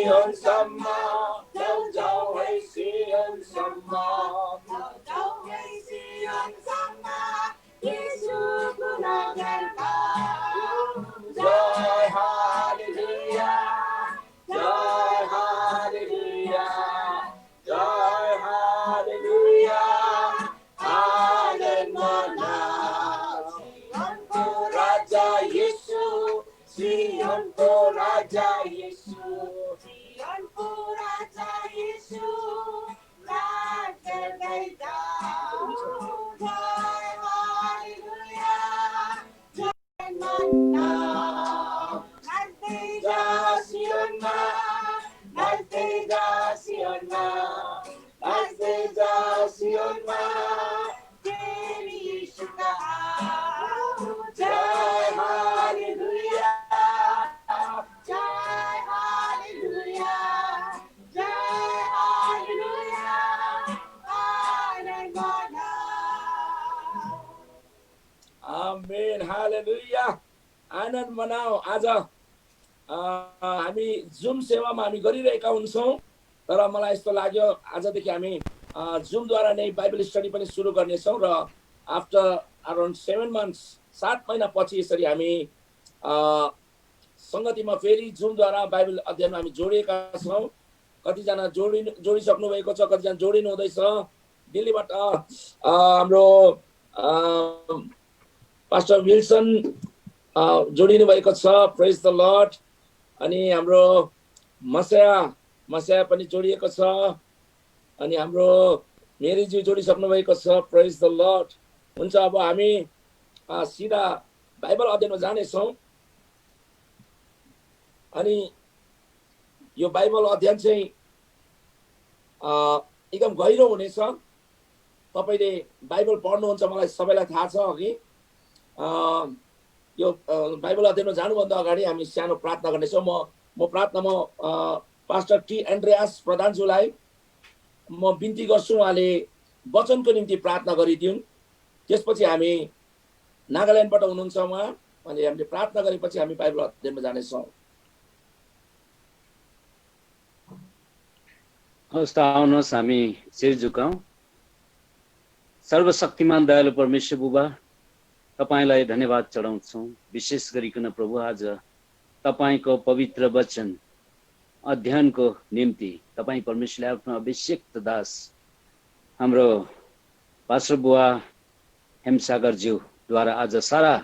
सियोनसम्म जाऊ जाऊ है सियोनसम्म जाऊ है सियोनसम्म येशूको नगरमा जय हालेलुया जय हालेलुया जय हालेलुया आनन्द मनाऊ सियोनको राजा येशू सियोनको राजा येशू सियोनको राजा येशू नाच गर्दै जाऊ जय हालेलुया जय मनाऊ नाच्दै जा सियोनमा नाच्दै जा सियोनमा नाच्दै जा सियोनमा तेरी यीशुका आऊ जय हालेलुया जय हालेलुया जय हालेलुया आनन्द मनाऊ आमेन हालेलुया आनन्द मनाऊ आज हामी जुम सेवामा हामी गरिरहेका हुन्छौँ तर मलाई यस्तो लाग्यो आजदेखि हामी जुमद्वारा नै बाइबल स्टडी पनि सुरु गर्नेछौँ र आफ्टर अराउन्ड 7 months 7 महिनापछि यसरी हामी सङ्गतिमा फेरि जुमद्वारा बाइबल अध्ययनमा हामी जोडिएका छौँ कतिजना जोडिसक्नु भएको छ कतिजना जोडिनु हुँदैछ दिल्लीबाट हाम्रो पास्टर विल्सन जोडिनु भएको छ प्रेज द लर्ड अनि हाम्रो मस्या पनि जोडिएको छ अनि हाम्रो मेरीजी जोडिसक्नु भएको छ प्रेज द लर्ड हुन्छ अब हामी सिधा बाइबल अध्ययनमा जानेछौँ अनि यो बाइबल अध्ययन चाहिँ एकदम गहिरो हुनेछ तपाईले बाइबल पढ्नुहुन्छ मलाई सबैलाई थाहा छ अघि यो बाइबल अध्ययनमा जानुभन्दा अगाडि हामी सानो प्रार्थना गर्नेछौँ म प्रार्थनामा पास्टर टी एन्ड्रियास प्रधानज्यूलाई म बिन्ती गर्छु उहाँले वचनको निम्ति प्रार्थना गरिदिउन् त्यसपछि हामी नागाल्यान्डबाट हुनुहुन्छ उहाँ अनि हामीले प्रार्थना गरेपछि हामी बाइबल अध्ययनमा जानेछौँ हवस् त आउनुहोस् हामी शिर झुकाउँ सर्वशक्तिमान दयालु परमेश्वर बुबा तपाईलाई धन्यवाद चढाउँछौँ विशेष गरिकन प्रभु आज तपाईको पवित्र वचन अध्ययनको निम्ति तपाईँ परमेश्वरले आफ्नो अभिषेक्त दास हाम्रो पास्टर बुवा हेमसागरज्यूद्वारा आज सारा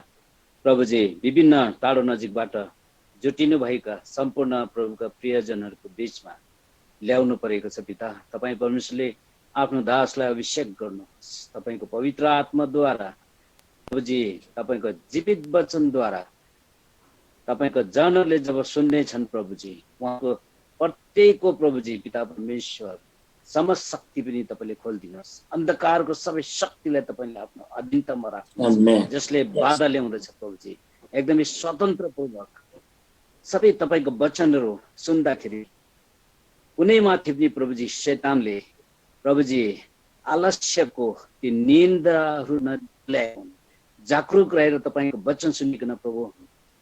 प्रभुजी विभिन्न टाढो नजिकबाट जुटिनु भएका सम्पूर्ण प्रभुका प्रियजनहरूको बीचमा ल्याउनु परेको छ पिता तपाईँ परमेश्वरले आफ्नो दासलाई अभिषेक गर्नुहोस् तपाईको पवित्र आत्माद्वारा प्रभुजी तपाईको जीवित वचनद्वारा तपाईको जनहरूले जब सुन्नेछन् प्रभुजी उहाँको प्रत्येकको प्रभुजी पिता परमेश्वर समस्त शक्ति पनि तपाईले खोलिदिनुहोस् अन्धकारको सबै शक्तिलाई तपाईले आफ्नो अधीनतामा राख्नुहोस् जसले बाधा ल्याउँदछ प्रभुजी एकदमै स्वतन्त्रपूर्वक सबै तपाईको वचनहरू सुन्दाखेरि कुनै माथि पनि प्रभुजी शैतानले प्रभुजी आलस्यको ती निन्दाहरू नल्याउन् जागरुक रहेर तपाईको वचन सुनिकन प्रभु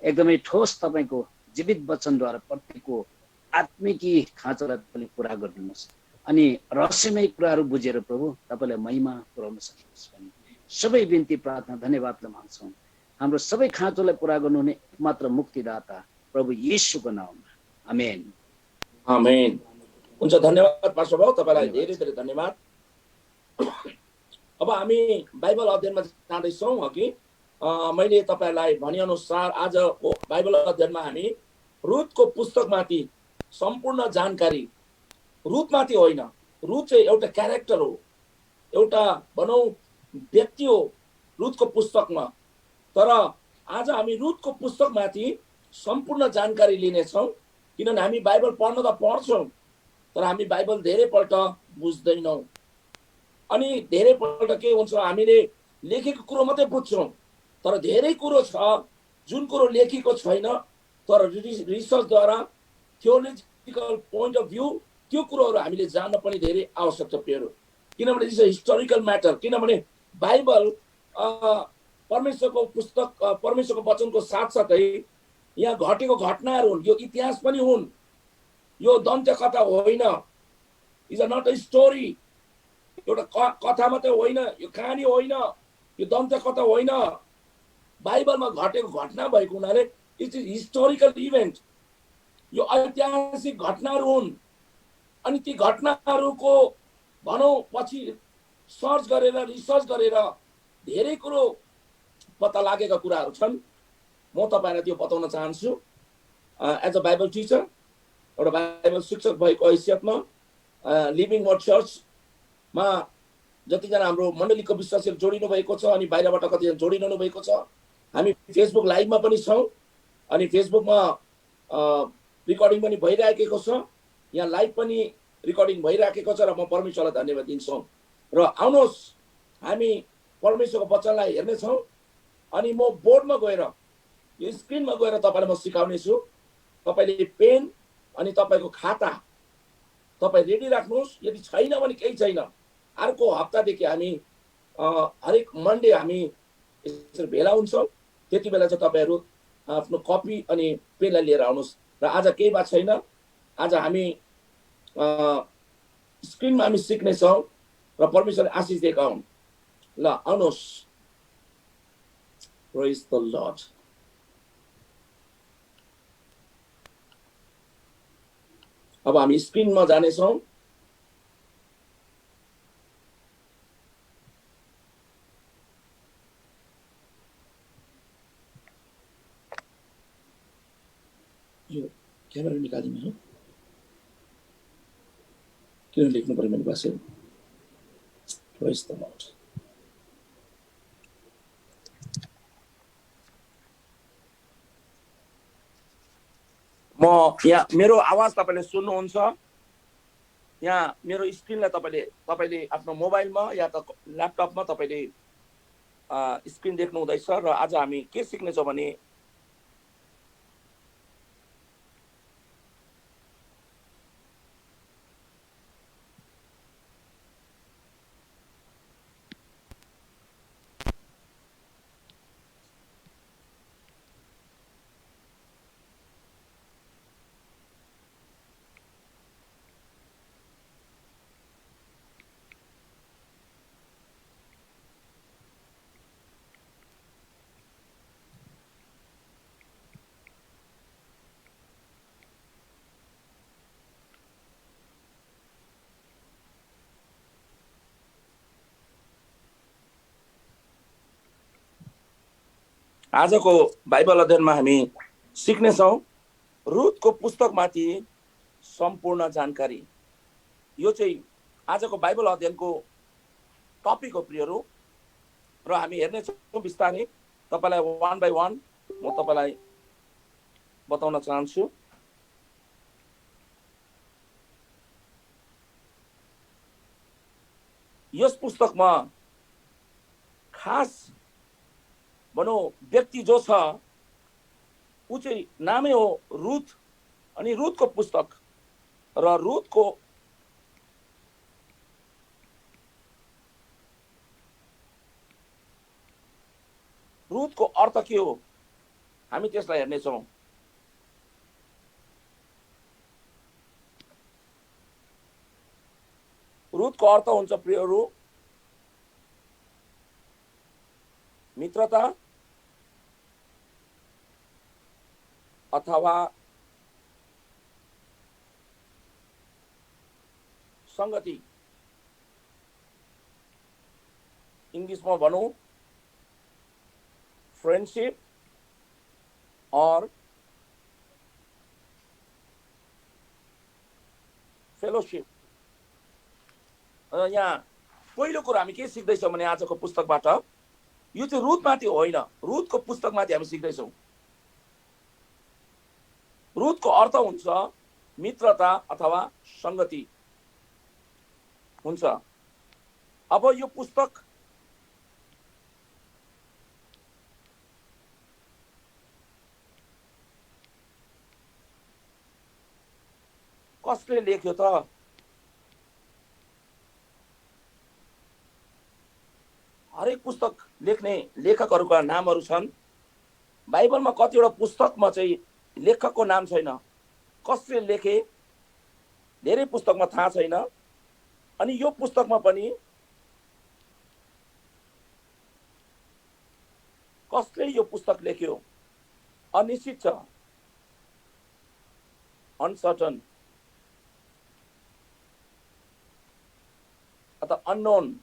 एकदमै ठोस तपाईको जीवित वचनद्वारा प्रत्येकको आत्मिकी खाँचोलाई तपाईँले पुरा गरिदिनुहोस् अनि रहस्यमय कुराहरू बुझेर प्रभु तपाईँलाई महिमा पुर्याउन सकियोस् भने सबै बिन्ती प्रार्थना धन्यवादले माग्छौँ हाम्रो सबै खाँचोलाई पुरा गर्नुहुने एकमात्र मुक्तिदाता प्रभु येशूको नाममा आमेन आमेन हुन्छ धन्यवाद पास्टर बाबु तपाईलाई धेरै धेरै धन्यवाद अब हामी बाइबल अध्ययनमा जाँदैछौँ अघि मैले तपाईलाई भनेअनुसार आजको बाइबल अध्ययनमा हामी रुथको पुस्तकमाथि सम्पूर्ण जानकारी रुथमाथि होइन रुथ चाहिँ एउटा क्यारेक्टर हो एउटा भनौँ व्यक्ति हो रुथको पुस्तकमा तर आज हामी रुथको पुस्तकमाथि सम्पूर्ण जानकारी लिनेछौँ किनभने हामी बाइबल पढ्न त पढ्छौँ तर हामी बाइबल धेरैपल्ट बुझ्दैनौँ अनि धेरैपल्ट के हुन्छ हामीले लेखेको कुरो मात्रै बुझ्छौँ तर धेरै कुरो छ जुन कुरो लेखिएको छैन तर रिसर्चद्वारा थियोलोजिकल पोइन्ट अफ भ्यू त्यो कुरोहरू हामीले जान्न पनि धेरै आवश्यकता पर्यो किनभने दिस हिस्टोरिकल म्याटर किनभने बाइबल परमेश्वरको पुस्तक परमेश्वरको वचनको साथसाथै यहाँ घटेको घटनाहरू हुन् यो इतिहास पनि हुन् यो दन्त्य कथा होइन, is a not a story. एउटा कथा मात्रै होइन, यो कहानी होइन, यो दन्त्य कथा होइन। बाइबलमा घटेको घटना भएको हुनाले इट इज हिस्टोरिकल इभेन्ट। यो ऐतिहासिक घटनाहरू हुन्। अनि ती घटनाहरूको भनौँ पछि सर्च गरेर रिसर्च गरेर धेरै कुरो पत्ता लागेका कुराहरू छन्। म तपाईँलाई त्यो बताउन चाहन्छु। एज अ बाइबल टिचर, एउटा बाइबल शिक्षक भएको हैसियतमा लिभिङ वर्ड चर्चमा जतिजना हाम्रो मण्डलीको विश्वासीहरू जोडिनु भएको छ अनि बाहिरबाट कतिजना जोडिरहनु भएको छ। हामी फेसबुक लाइभमा पनि छौँ अनि फेसबुकमा रिकर्डिङ पनि भइराखेको छ, यहाँ लाइभ पनि रिकर्डिङ भइराखेको छ र म परमेश्वरलाई धन्यवाद दिन्छौँ। र आउनुहोस् हामी परमेश्वरको वचनलाई हेर्नेछौँ। अनि म बोर्डमा गएर यो स्क्रिनमा गएर तपाईँलाई म सिकाउने छु। तपाईँले पेन अनि तपाईँको खाता तपाईँ रेडी राख्नुहोस्। यदि छैन भने केही छैन, अर्को हप्तादेखि हामी हरेक मन्डे हामी यसरी भेला हुन्छौँ। त्यति बेला चाहिँ तपाईँहरू आफ्नो कपी अनि पेनलाई लिएर आउनुहोस्। र आज केही बात छैन, आज हामी स्क्रिनमा हामी सिक्नेछौँ र परमेश्वरले आशिष दिएका हुन्। ल आउनुहोस्। प्रेज द लर्ड। अब हामी स्क्रिनमा जानेछौँ। यो क्यामेरा निकालिदिनु, किन लेख्नु पर्यो मैले भाषा। प्रेज द लर्ड। म यहाँ मेरो आवाज तपाईँले सुन्नुहुन्छ। यहाँ मेरो स्क्रिनलाई तपाईँले आफ्नो मोबाइलमा या त ल्यापटपमा तपाईँले स्क्रिन देख्नु हुँदैछ। र आज हामी के सिक्नेछौँ भने आजको बाइबल अध्ययनमा हामी सिक्नेछौँ रुथको पुस्तकमाथि सम्पूर्ण जानकारी। यो चाहिँ आजको बाइबल अध्ययनको टपिक हो प्रियहरू। र हामी हेर्नेछौँ बिस्तारै। तपाईँलाई वान बाई वान म तपाईँलाई बताउन चाहन्छु। यस पुस्तकमा खास भनौँ व्यक्ति जो छ ऊ चाहिँ नामै हो रुथ। अनि रुथको पुस्तक र रुथको अर्थ के हो हामी त्यसलाई हेर्नेछौँ। रुथको अर्थ हुन्छ प्रियहरू मित्रता अथवा संगति। इंग्लिशमा भनौँ फ्रेन्डशिप और फेलोशिप। यहाँ पहिलो कुरा हामी के सिक्दैछौँ भने आजको पुस्तकबाट यो चाहिँ रुथमाथि होइन, रुथको पुस्तकमाथि हामी सिक्दैछौँ। रुथको अर्थ हुन्छ मित्रता अथवा संगति हुन्छ। अब यो पुस्तक कसले लेख्यो त? हरेक पुस्तक लेख्ने लेखकहरूका नामहरू छन्। बाइबलमा कतिवटा पुस्तकमा चाहिँ लेखकको नाम छैन, कसले लेखे धेरै पुस्तकमा थाहा छैन। अनि यो पुस्तकमा पनि कसले यो पुस्तक लेख्यो अनिश्चित छ, अनसर्टन अथवा अननोन।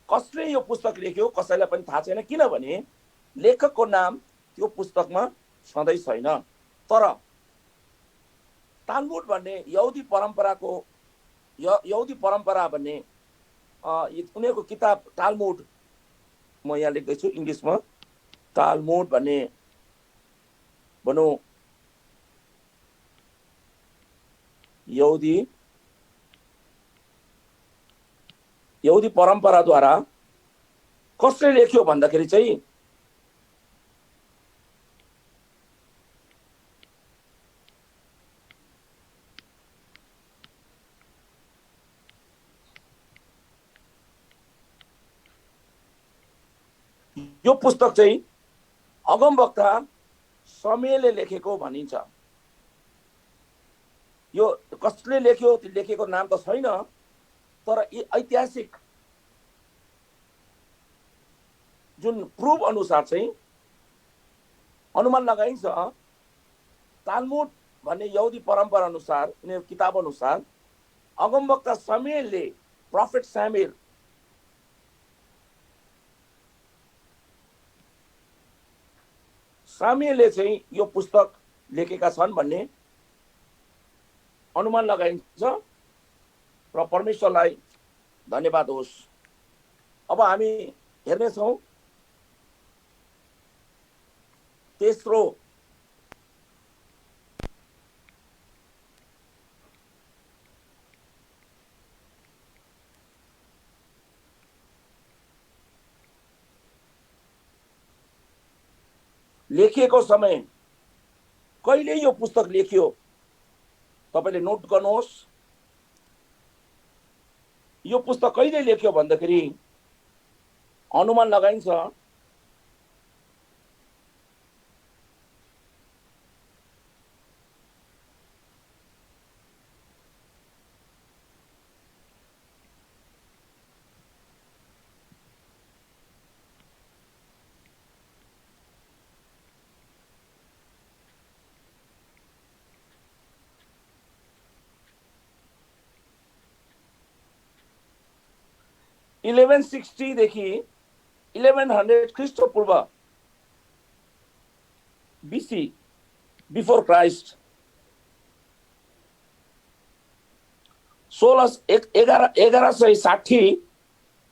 कसले यो पुस्तक लेख्यो कसैलाई पनि थाहा छैन, किनभने लेखकको नाम त्यो पुस्तकमा सधैँ छैन। तर तालमुड भन्ने यहुदी परम्परा भन्ने उनीहरूको किताब तालमुड, म यहाँ लेख्दैछु इङ्ग्लिसमा, तालमुड भन्ने भनौँ यहुदी परम्पराद्वारा कसले लेख्यो भन्दाखेरि चाहिँ यो पुस्तक चाहिँ अगमवक्ता शमूएलले लेखेको भनिन्छ। यो कसले लेख्यो त्यो लेखेको नाम त छैन, तर ऐतिहासिक जुन प्रुफ अनुसार चाहिँ अनुमान लगाइन्छ, तालमुड भन्ने यहुदी परम्परा अनुसार, उनीहरूको किताब अनुसार अगमवक्ता शमूएलले, प्रोफेट शमूएलले चाहिँ यो पुस्तक लेखेका छन् भन्ने अनुमान लगाइन्छ र परमेश्वरलाई धन्यवाद होस्। अब हामी हेर्नेछौँ तेस्रो लेखिएको समय, कहिले यो पुस्तक लेखियो तपाईले नोट गर्नुहोस्। यो पुस्तक कहिले लेख्यो भन्दाखेरि अनुमान लगाइन्छ देखि 1100 ख्रीष्टपूर्व BC, बिफोर क्राइस्ट, 1160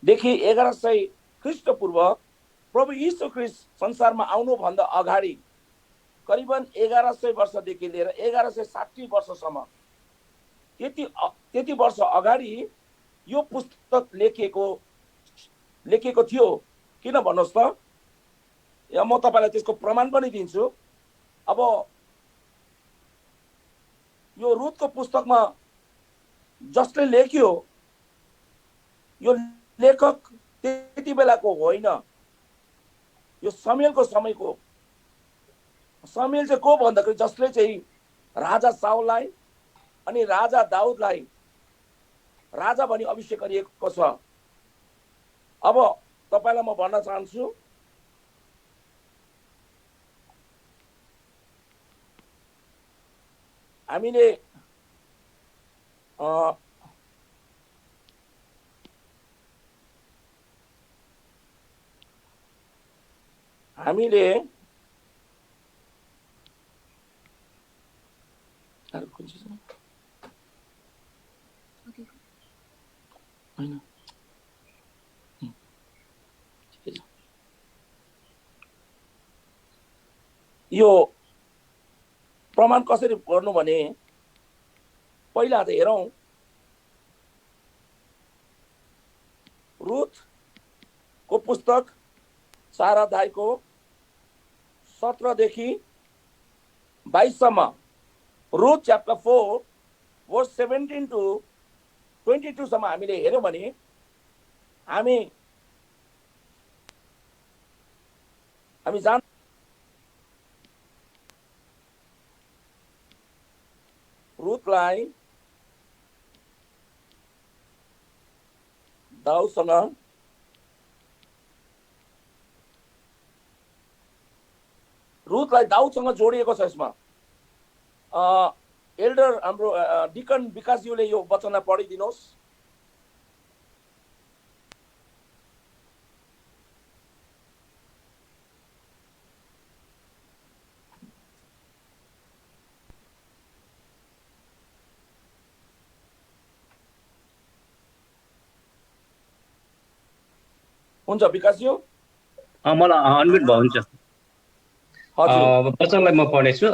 देखि 1100 ख्रीष्टपूर्व प्रभु यीशु ख्रीष्ट संसारमा आउनुभन्दा अगाडि करिबन 1100 वर्षदेखि लिएर 1160 वर्षसम्म, त्यति वर्ष अगाडि यो पुस्तक लेखिएको थियो। किन भन्नुहोस् त, या म तपाईलाई त्यसको प्रमाण पनि दिन्छु। अब यो रुथको पुस्तकमा जसले लेख्यो, यो लेखक त्यति बेलाको होइन, यो शमूएलको समयको। शमूएल चाहिँ को भन्दाखेरि जसले चाहिँ राजा साउललाई अनि राजा दाउदलाई राजा भनी अभिषेक गरिएको छ। अब तपाईलाई म भन्न चाहन्छु, हामीले यो प्रमाण कसरी गर्नु भने, पहिला त हेरौं रुथ को पुस्तक 4 अध्यायको 17 देखि 22 सम्म। रुथ च्याप्टर 4 वर्स 17 to 22 सम्म हामीले हेर्यौं भने हामी जान रुथलाई दाउदसँग जोडिएको छ। यसमा एल्डर हाम्रो डिकन विकासज्यूले यो वचनलाई पढिदिनुहोस्। हुन्छ विकासज्यू, मलाई अनम्युट भयो। हुन्छ, हजुर वचनलाई म पढ्नेछु।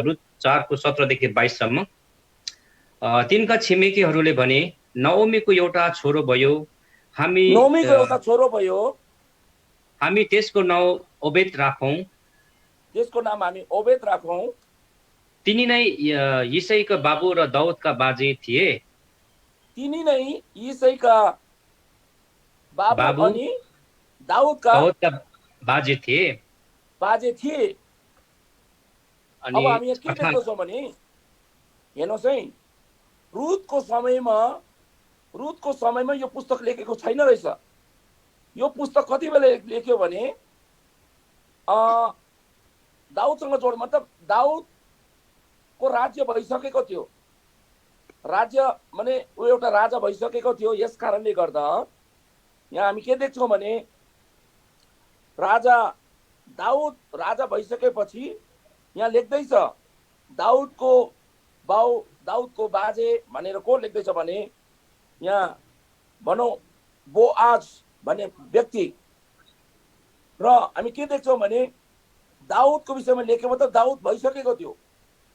रुथ 4:17 देखि 22 सम्म। तिनका छिमेकीहरूले भने, नओमीको एउटा छोरो भयो, नोमीको एउटा छोरो भयो, हामी त्यसको नाउँ ओबेद राखौं। त्यसको नाम हामी ओबेद राखौं। तिनी नै यिसैका बाबु र दाउदका बाजे थिए। तिनी नै यिसैका बाबु अनि दाउदका बाजे थिए। अब हामी यहाँ के देख्दछौँ भने, हेर्नुहोस् है, रुथको समयमा यो पुस्तक लेखेको छैन रहेछ। यो पुस्तक कति बेला लेख्यो भने दाउदसँग जोड, मतलब दाउदको राज्य भइसकेको थियो। राज्य माने ऊ एउटा राजा भइसकेको थियो। यस कारणले गर्दा यहाँ हामी के देख्छौँ भने, दाउद राजा भइसकेपछि यहाँ लेख्दैछ दाउदको बाजे भनेर को लेख्दैछ भने, यहाँ भनौँ बोआज भन्ने व्यक्ति। र हामी के देख्छौँ भने, दाउदको विषयमा लेखेको त दाउद भइसकेको थियो,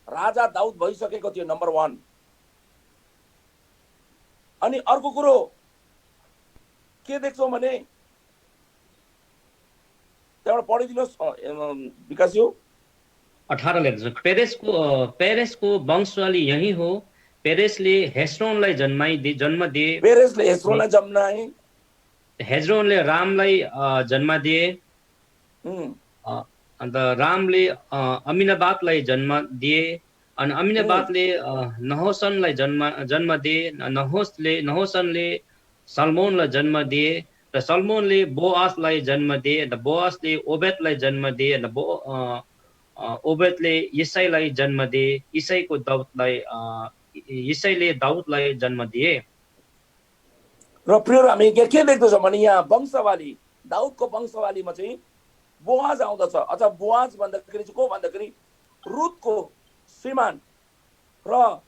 राजा दाउद भइसकेको थियो, नम्बर 1। अनि अर्को कुरो के देख्छौँ भने, त्यहाँबाट पढिदिनुहोस् विकासज्यू। 18 लेख्छ, पेरेसको वंशवाली यही हो। पेरेसले हेस्रोनलाई जन्म दिए। हेज्रोनले रामलाई जन्म दिए। अन्त रामले अमिनाबादलाई जन्म दिए। अनि अमिनाबादले नहोसनलाई जन्म दिए। नहोसनले सल्मोनलाई जन्म दिए। र सल्मोनले बोआसलाई जन्म दिए। र बोआसले ओबेदलाई जन्म दिए। र ओबेदले यिसैलाई जन्म दिए। यिसैले दाउदलाई जन्म दिए। र प्रिय हामी के देख्दछौँ भने, यहाँ वंशवाली, दाउदको वंशवालीमा चाहिँ बोआज आउँदछ। अच्छा, बोआज भन्दाखेरि चाहिँ को भन्दाखेरि रुथको श्रीमान, र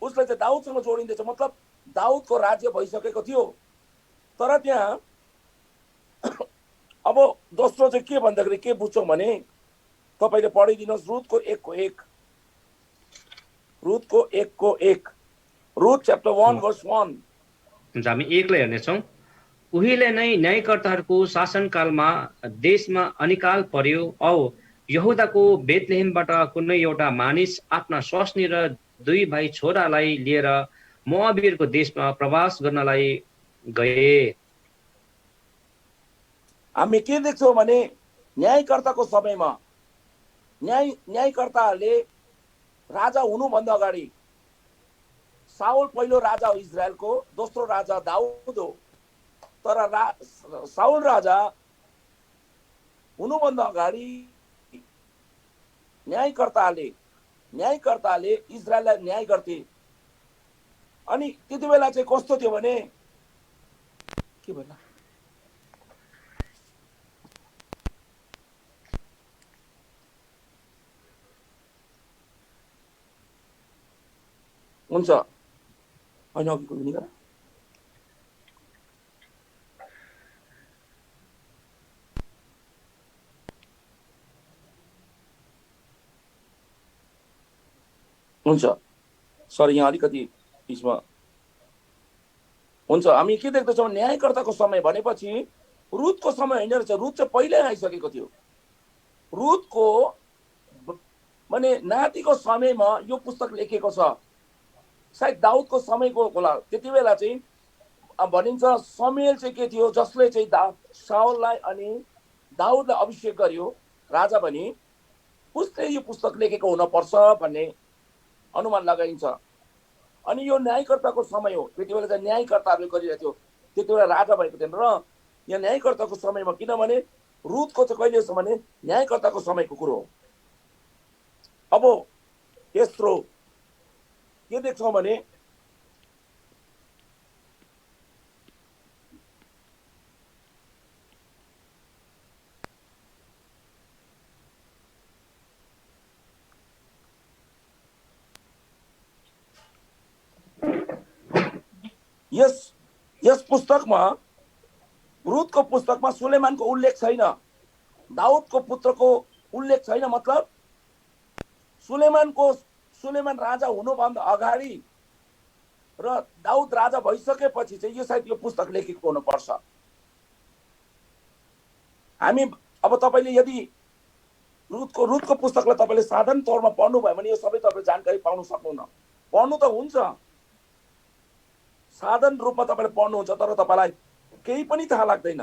उसलाई चाहिँ दाउदसँग जोडिँदैछ। मतलब दाउदको राज्य भइसकेको थियो। तर त्यहाँ अब दोस्रो चाहिँ के भन्दाखेरि के बुझ्छौँ भने, तपाईले पढिदिनुहोस् रुथको 1:1। Ruth chapter 1 verse 1। हामी 1लाई हेर्नेछौँ। उहिले नै न्यायकर्ताहरूको शासनकालमा देशमा अनिकाल पर्यो। औ यहुदाको बेथलेहेमबाट कुनै एउटा मानिस आफ्ना स्वास्नी र 2 भाइ छोरालाई लिएर मोआबीहरूको देशमा प्रवास गर्नलाई गए। हामी के देख्छौँ भने, न्यायकर्ताको समयमा न्यायकर्ताहरूले राजा हुनुभन्दा अगाडि, साउल पहिलो राजा हो इजरायलको, दोस्रो राजा दाउद हो। तर साउल राजा हुनुभन्दा अगाडि न्यायकर्ताले इजरायललाई न्याय गर्थे। अनि त्यति बेला चाहिँ कस्तो थियो भने, के भन्नु हुन्छ, होइन अघिको पनि गर। हुन्छ, सरी यहाँ अलिकति बिचमा हुन्छ। हामी के देख्दछौँ, न्यायकर्ताको समय भनेपछि रुथको समय होइन रहेछ। रुथ चाहिँ पहिल्यै आइसकेको थियो। रुथको माने नातिको समयमा यो पुस्तक लेखेको छ। सायद दाउदको समयको होला। त्यति बेला चाहिँ भनिन्छ समुएल चाहिँ के थियो, जसले चाहिँ साउललाई अनि दाउदलाई अभिषेक गर्यो राजा भनी, उसले यो पुस्तक लेखेको हुन पर्छ भन्ने अनुमान लगाइन्छ। अनि यो न्यायकर्ताको समय हो, त्यति बेला चाहिँ न्यायकर्ताहरूले गरिरहेको थियो, त्यति बेला राजा भएको थिएन। र यहाँ न्यायकर्ताको समयमा, किनभने रुथको चाहिँ कहिले छ भने न्यायकर्ताको समयको कुरो हो। अब तेस्रो के देख्छौँ भने यस पुस्तकमा, रुथको पुस्तकमा सुलेमानको उल्लेख छैन, दाउदको पुत्रको उल्लेख छैन। मतलब सुलेमान राजा हुनुभन्दा अगाडि र दाउद राजा भइसकेपछि चाहिँ यो सायद यो पुस्तक लेखेको हुनुपर्छ। हामी अब तपाईँले यदि रुथको पुस्तकलाई तपाईँले साधारण तौरमा पढ्नुभयो भने यो सबै तपाईँ जानकारी पाउन सक्नुहुन्न। पढ्नु त हुन्छ, साधारण रूपमा तपाईँले पढ्नुहुन्छ, तर तपाईँलाई केही पनि थाहा लाग्दैन।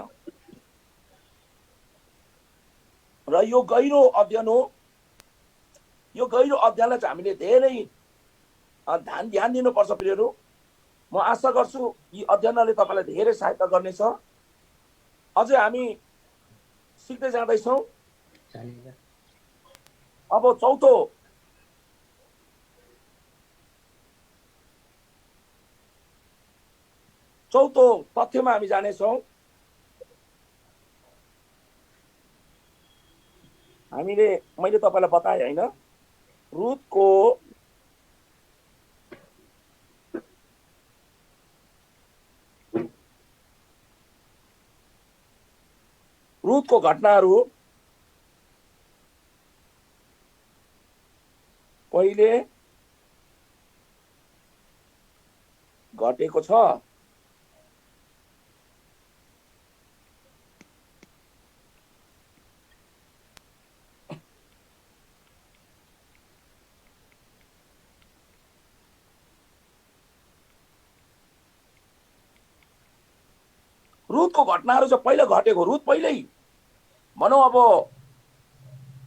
र यो गहिरो अध्ययन हो। यो गहिरो अध्ययनलाई चाहिँ हामीले धेरै ध्यान दिनुपर्छ प्रियहरू। म आशा गर्छु यी अध्ययनले तपाईँलाई धेरै सहायता गर्नेछ। अझै हामी सिक्दै जाँदैछौँ। अब चौथो तथ्यमा हामी जानेछौँ। मैले तपाईँलाई बताएँ होइन, रुथको घटनाहरू पहिले घटेको छ। रुथको घटनाहरू चाहिँ पहिला घटेको। रुथ पहिल्यै भनौँ, अब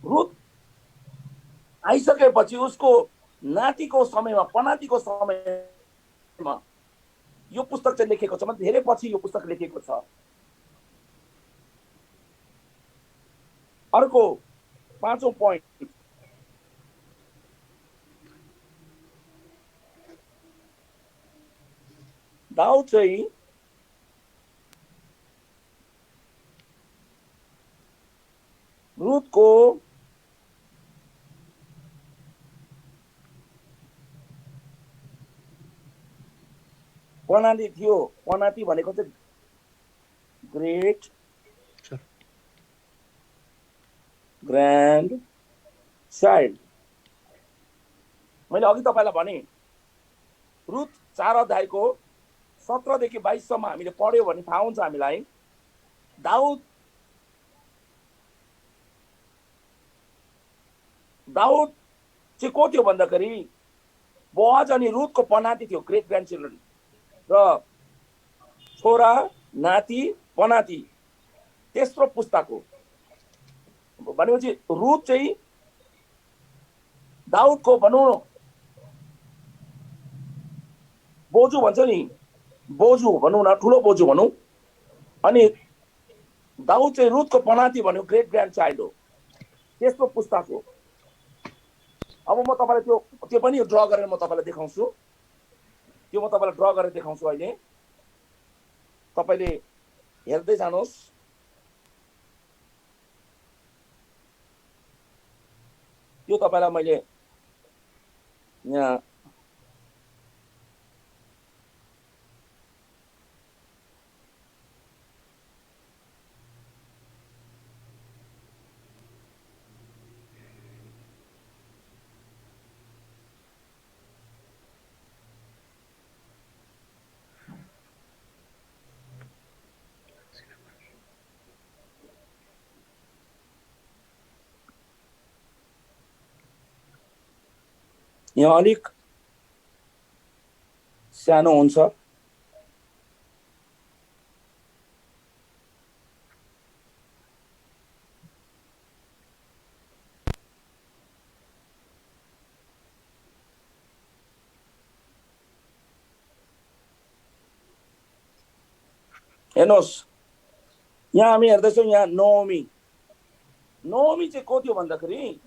रुथ आइसकेपछि उसको नातिको समयमा, पनातिको समयमा यो पुस्तक चाहिँ लेखेको छ। मतलब धेरै पछि यो पुस्तक लेखेको छ। अर्को पाँचौं पोइन्ट, दाउद चाहिँ रुथको पनाती थियो। पनाती भनेको चाहिँ ग्रेट ग्रान्ड चाइल्ड। मैले अघि तपाईँलाई भने रुथ 4 अध्यायको 17 देखि 22 सम्म हामीले पढ्यो भने थाहा हुन्छ हामीलाई। दाउद चाहिँ को थियो भन्दाखेरि बोआज अनि रुथको पनाती थियो, ग्रेट ग्रान्ड चिल्ड्रन। र छोरा, नाति, पनाती तेस्रो पुस्ताको भनेपछि रुथ चाहिँ दाउदको भनौँ बोजू भन्छ नि, बोजू भनौँ न, ठुलो बोजू भनौँ। अनि दाउद चाहिँ रुथको पनाती भन्यो, ग्रेट ग्रान्ड चाइल्ड हो, तेस्रो पुस्ताको। अब म तपाईँलाई त्यो पनि ड्र गरेर म तपाईँलाई देखाउँछु। त्यो म तपाईँलाई ड्र गरेर देखाउँछु। अहिले तपाईँले हेर्दै जानुहोस्। यो तपाईँलाई मैले यहाँ अलिक सानो हुन्छ। हेर्नुहोस्, यहाँ हामी हेर्दैछौँ, यहाँ नोमी चाहिँ को थियो भन्दाखेरि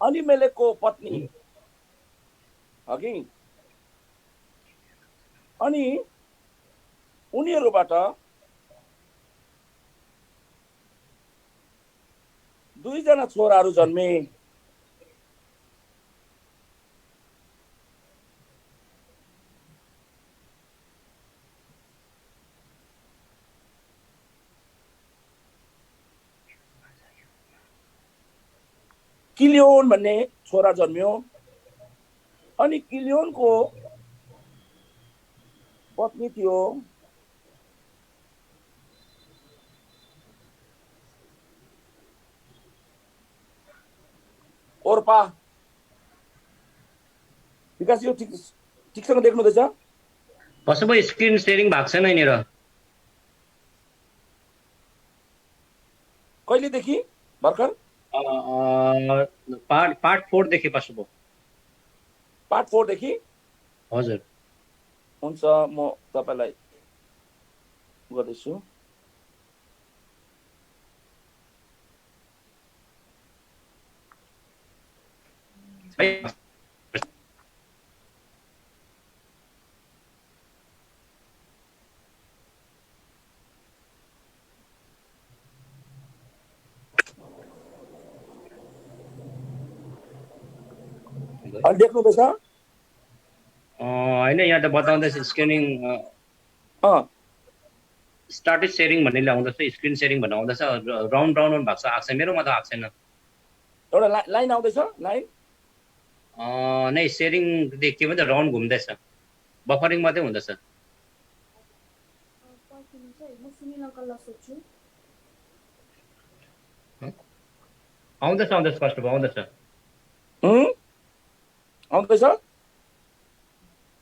अलिमेलेकको पत्नी अघि, अनि उनीहरूबाट 2 जना छोराहरू जन्मे। किलियोन भन्ने छोरा जन्मियो, अनि किलियोनको पत्नी थियो ओर्पा। विकास यो ठिकसँग देख्नु हुँदैछ? पशु भाइ स्क्रिन सेयरिङ भएको छैन यहाँनिर। कहिलेदेखि भर्खर? पार्ट 4 देखि पशु भाइ। पार्ट 4 देखि? हजुर। हुन्छ, म तपाईलाई गर्दैछु। देख्नु हुँदैछ? होइन, यहाँ त बताउँदैछ स्क्रिनिङ स्टार्टेड सेयरिङ भन्ने ल्याउँदैछ, स्क्रिन सेयरिङ भन्ने आउँदैछ। राउन्ड भएको छ, आएको छैन। मेरोमा त आएको छैन। एउटा लाइन आउँदैछ, लाइन नै सेयरिङ के भन्छ, राउन्ड घुम्दैछ, बफरिङ मात्रै हुँदैछ। आउँदैछ फर्स्ट आउँदैछ। आउँदैछ,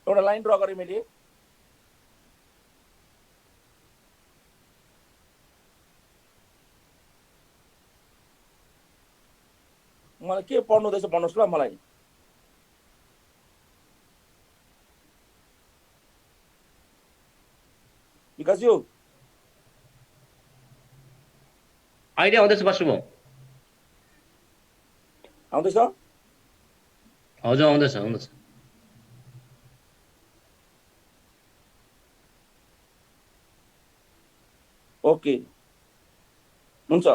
एउटा लाइन ड्र गरेँ मैले। मलाई के पढ्नु हुँदैछ भन्नुहोस् ल मलाई। विकासज्यू अहिले आउँदैछ पशु भाउ? आउँदैछ? हजुर, आउँदैछ। ओके, हुन्छ।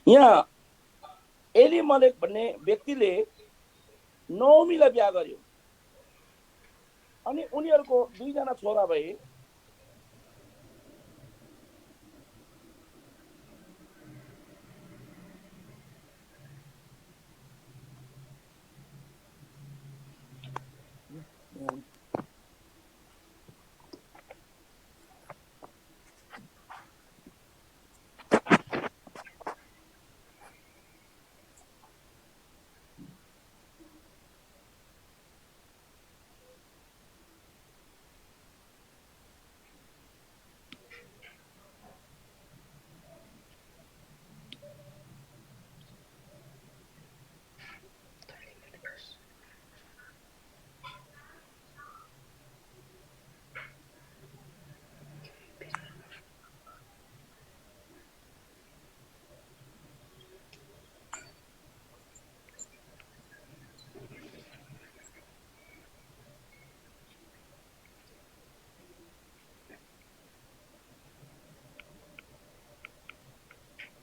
यहाँ एलिमलेक भन्ने व्यक्तिले नोमीलाई बिहा गर्यो, अनि उनीहरूको 2 जना छोरा भए।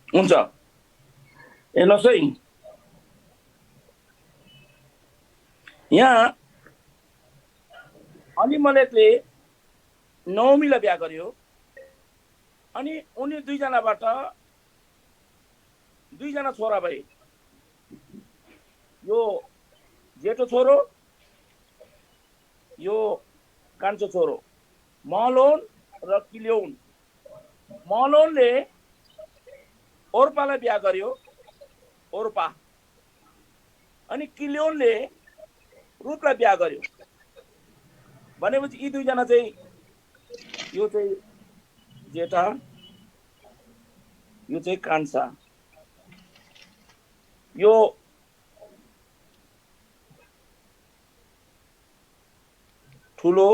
हुन्छ, हेर्नुहोस् है, यहाँ अलिमलेकले नोमीलाई बिहा गर्यो, अनि उनी 2 जनाबाट 2 जना छोरा भए। यो जेठो छोरो, यो कान्छो छोरो, महलोन र किल्योन। महलोनले ओर्पालाई बिहा गर्यो, ओर्पा। अनि किल्योनले रुतलाई बिहा गर्यो। भनेपछि यी दुईजना चाहिँ, यो चाहिँ जेठा, यो चाहिँ कान्छा। यो ठुलो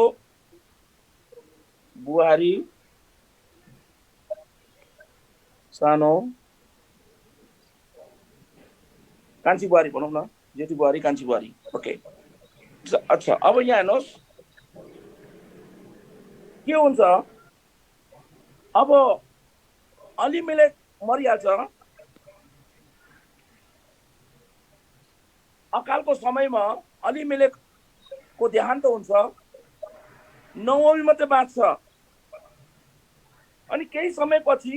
बुहारी, सानो कान्छी बुहारी भनौँ न, जेठी बुहारी कान्छी बुहारी। ओके, अच्छा। अब यहाँ हेर्नुहोस् के हुन्छ। अब अलिमेलेक मरिहाल्छ। अकालको समयमा अलिमेलेकको देहान्त हुन्छ, नओमी मात्रै बाँच्छ। अनि केही समयपछि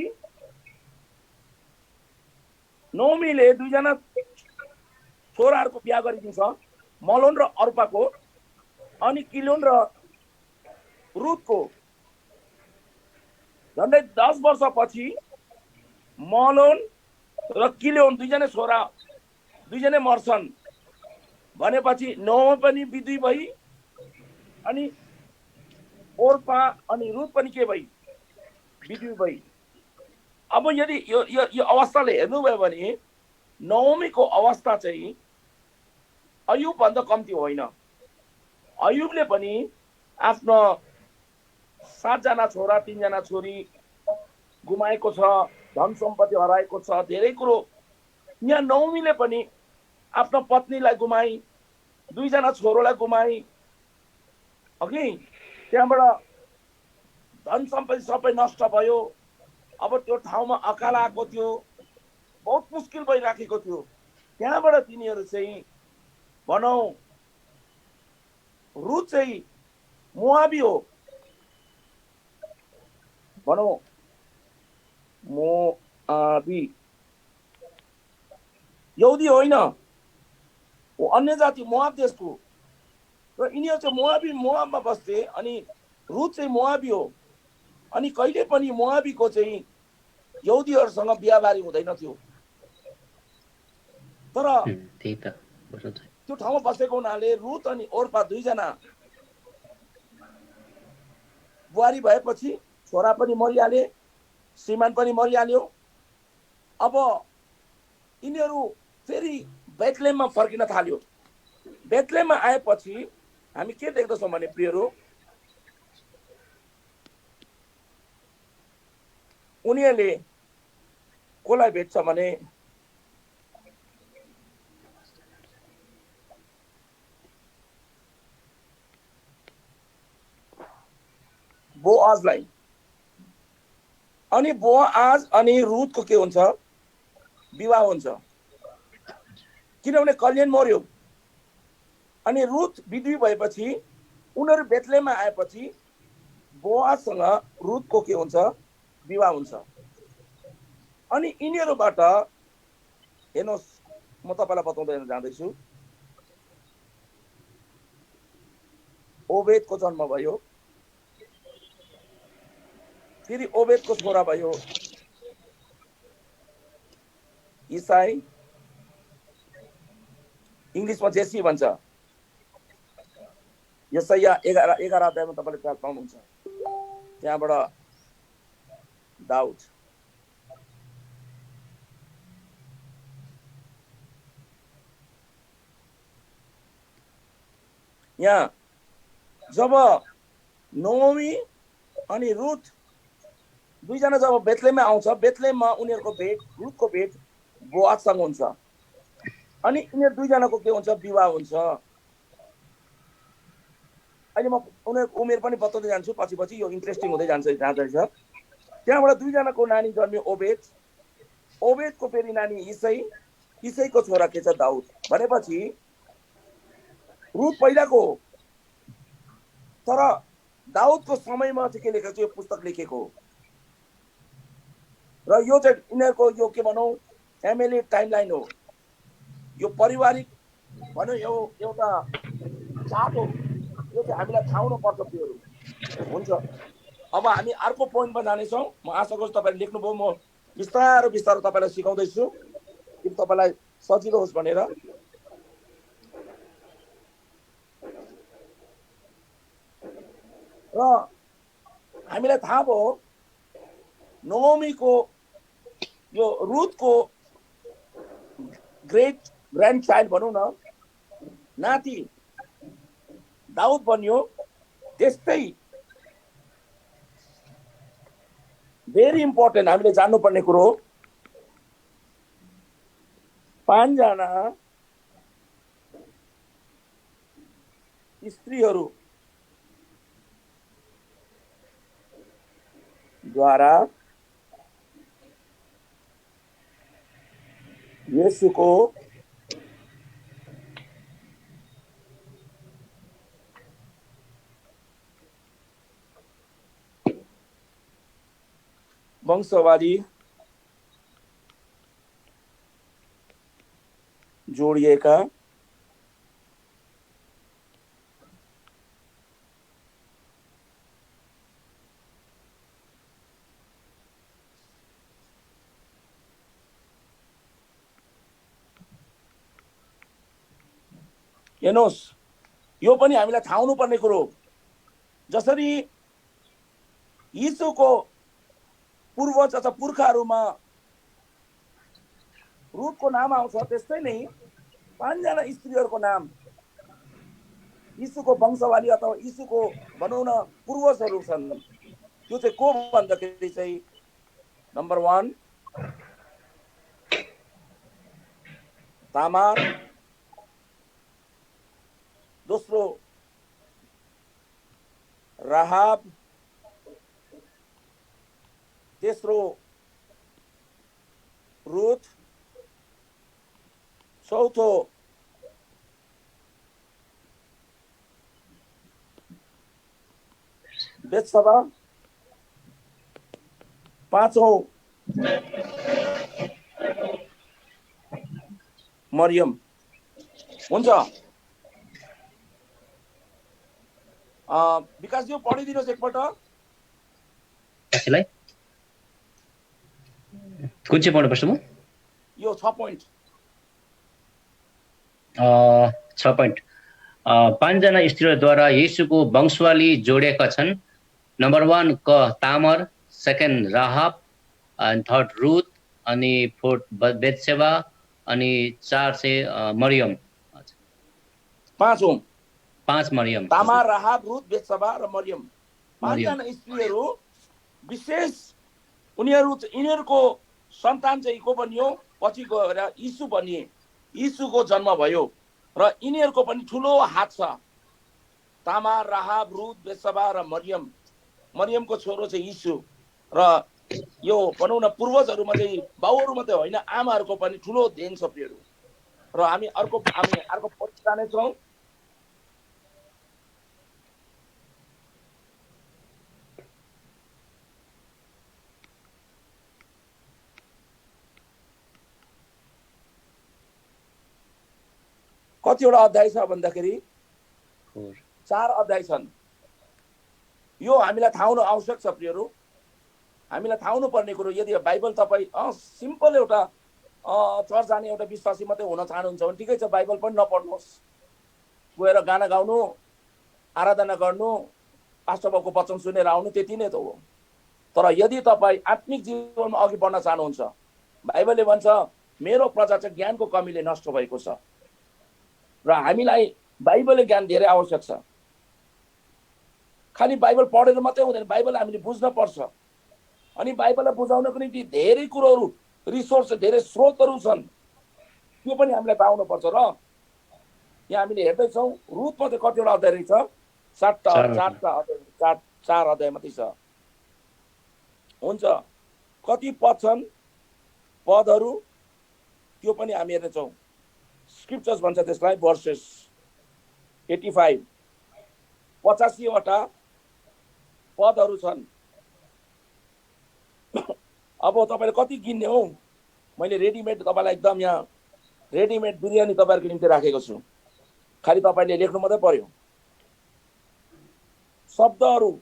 नओमीले दुईजना छोराहरूको बिहा गरिदिन्छ, मलोन र अर्पाको। अनि किल्योन र रुतको। झन्डै 10 वर्षपछि मलोन र किल्योन दुईजना छोरा दुईजनै मर्छन्। भनेपछि नओमी पनि विधुवी भई, अनि ओर्पा अनि रुत पनि के भई, विधुवी भई। अब यदि यो अवस्थाले हेर्नुभयो भने नओमीको अवस्था चाहिँ अयुब भन्दा कम्ती होइन। अयुबले पनि आफ्नो 7 जना छोरा 3 जना छोरी गुमाएको छ, धन सम्पत्ति हराएको छ, धेरै कुरो। यहाँ नओमीले पनि आफ्नो पत्नीलाई गुमाई, 2 जना छोरोलाई गुमाई, अघि त्यहाँबाट धन सम्पत्ति सबै नष्ट भयो। अब त्यो ठाउँमा अकाल आएको थियो, बहुत मुस्किल भइराखेको थियो। त्यहाँबाट तिनीहरू चाहिँ भनौँ रुत चाहिँ मोआबी हो, भनौँ मोआबी, यहुदी होइन, वो अन्य जाति मोआब देशको। र यिनीहरू चाहिँ मोआबमा बस्थे। अनि रुत चाहिँ मोआबी हो। अनि कहिले पनि मोआबीको चाहिँ यहुदीहरूसँग बिहाबारी हुँदैन थियो। तर त्यो ठाउँमा बसेको हुनाले रुत अनि ओर्पा दुईजना बुहारी भएपछि छोरा पनि मरिहाले, श्रीमान पनि मरिहाल्यो। अब यिनीहरू फेरि बेथलेहममा फर्किन थाल्यो। बेथलेहममा आएपछि हामी के देख्दछौँ भने प्रियहरू, उनीहरूले कसलाई भेट्छ भने बोआजलाई। अनि बोआज अनि रुतको के हुन्छ, विवाह हुन्छ। किनभने कल्याण मर्यो। अनि रुत विधुवी भएपछि उनीहरू बेथलेहममा आएपछि बोआजसँग रुतको के हुन्छ, विवाह हुन्छ। अनि यिनीहरूबाट हेर्नुहोस्, म तपाईँलाई बताउँदै जाँदैछु। ओबेदको जन्म भयो, फेरि ओबेदको छोरा भयो इसाई, इङ्ग्लिसमा जेसी भन्छ। यसाया 11 अध्यायमा तपाईँले त्यहाँ पाउनुहुन्छ। त्यहाँबाट दाउद, यहाँ जब नओमी अनि रुत दुईजना जब बेथलेहममा आउँछ, बेथलेहममा उनीहरूको भेट, रुतको भेट बोआजसँग हुन्छ। अनि यिनीहरू दुईजनाको के हुन्छ, विवाह हुन्छ। अहिले म उनीहरूको उमेर पनि बताउँदै जान्छु, पछि पछि यो इन्ट्रेस्टिङ हुँदै जाँदैछ। त्यहाँबाट दुईजनाको नानी जन्मियो ओबेद, ओबेदको फेरि नानी इसाई, इसाईको छोरा के छ, दाउद। भनेपछि रुत पहिलाको हो, तर दाउदको समयमा चाहिँ के लेखेको छ, यो पुस्तक लेखेको हो। र यो चाहिँ यिनीहरूको यो के भनौँ फ्यामिली टाइमलाइन हो, यो पारिवारिक भन्यो यो एउटा चार्ट हो, यो चाहिँ हामीलाई थाहा हुनुपर्छ प्रियहरू। हुन्छ, अब हामी अर्को पोइन्टमा जानेछौँ। म आशा गर्छु तपाईँले लेख्नुभयो, म बिस्तारो बिस्तारो तपाईँलाई सिकाउँदैछु कि तपाईँलाई सजिलो होस् भनेर। र हामीलाई थाहा भयो नोमीको यो रुथको ग्रेट ग्रान्ड चाइल्ड भनौँ न, नाति दाउद बन्यो। त्यस्तै भेरी इम्पोर्टेन्ट हामीले जान्नुपर्ने कुरो, 5 जना स्त्रीहरू द्वारा येशूको वंशवादी जोडिएका हेर्नुहोस्, यो पनि हामीलाई थाहा हुनुपर्ने कुरो। जसरी यीशुको पूर्वज अथवा पुर्खाहरूमा रुथको नाम आउँछ, त्यस्तै नै 5 जना स्त्रीहरूको नाम यीशुको वंशवाली अथवा यीशुको भनौँ न पूर्वजहरू छन्। त्यो चाहिँ को भन्दाखेरि चाहिँ नम्बर 1 तामार, दोस्रो राहाब, तेस्रो रुथ, चौथो बेत्सबा, पाँचौं मरियम। हुन्छ, विकास यो पढिदिनुहोस् एकपल्ट। कसैलाई कुन चाहिँ पढ्नुपर्छ म? यो 6 पोइन्ट। 6 पोइन्ट। 5 जना स्त्रीहरूद्वारा येशूको वंशवाली जोडिएका छन्। नम्बर 1 क तामर, सेकेन्ड राहाब, अनि थर्ड रुथ, अनि फोर्थ बेत्सेबा, अनि 4 चाहिँ मरियम। पाँचौं 5 मरियम। तामार, राहाब, रुथ, बेत्सबा र मरियम। 5 मरियम। जना स्त्रीहरू विशेष, यिनीहरूको सन्तान चाहिँ को बनियो, पछि गएर यीशु बनिए, यीशुको जन्म भयो र यिनीहरूको पनि ठुलो हात छ। तामार, राहाब, रुथ, बेत्सबा र मरियम। मरियमको छोरो चाहिँ यीशु। र यो भनौँ न पूर्वजहरूमा चाहिँ बाउहरू मात्रै होइन, आमाहरूको पनि ठुलो देन छ प्रियहरू। र हामी अर्को पोइन्ट जानेछौँ। कतिवटा अध्याय छ भन्दाखेरि 4 अध्याय छन्। यो हामीलाई थाहा हुनु आवश्यक छ प्रियहरू। हामीलाई थाहा हुनुपर्ने कुरो, यदि बाइबल तपाईँ सिम्पल एउटा चर्च जाने एउटा विश्वासी मात्रै हुन चाहनुहुन्छ भने ठिकै छ, बाइबल पनि नपढ्नुहोस्, गएर गाना गाउनु, आराधना गर्नु, पास्टर बाबुको वचन सुनेर आउनु, त्यति नै त हो। तर यदि तपाईँ आत्मिक जीवनमा अघि बढ्न चाहनुहुन्छ, बाइबलले भन्छ मेरो प्रजा चाहिँ ज्ञानको कमीले नष्ट भएको छ। र हामीलाई बाइबलले ज्ञान धेरै आवश्यक छ। खालि बाइबल पढेर मात्रै हुँदैन, बाइबल हामीले बुझ्न पर्छ। अनि बाइबललाई बुझाउनको निम्ति धेरै कुरोहरू, रिसोर्स, धेरै स्रोतहरू छन्, त्यो पनि हामीलाई पाउनु पर्छ। र यहाँ हामीले हेर्दैछौँ रुथमा चाहिँ कतिवटा अध्याय रहेछ, 4 अध्याय मात्रै छ। हुन्छ, कति पद छन्, पदहरू त्यो पनि हामी हेर्नेछौँ। स्क्रिप्चर्स भन्छ त्यसलाई, भर्सेस 85, 85 वटा पदहरू छन्। अब तपाईँले कति किन्ने हो? मैले रेडिमेड तपाईँलाई एकदम यहाँ रेडिमेड बिरयानी तपाईँहरूको निम्ति राखेको छु। खालि तपाईले लेख्नु मात्रै पर्यो। शब्दहरू,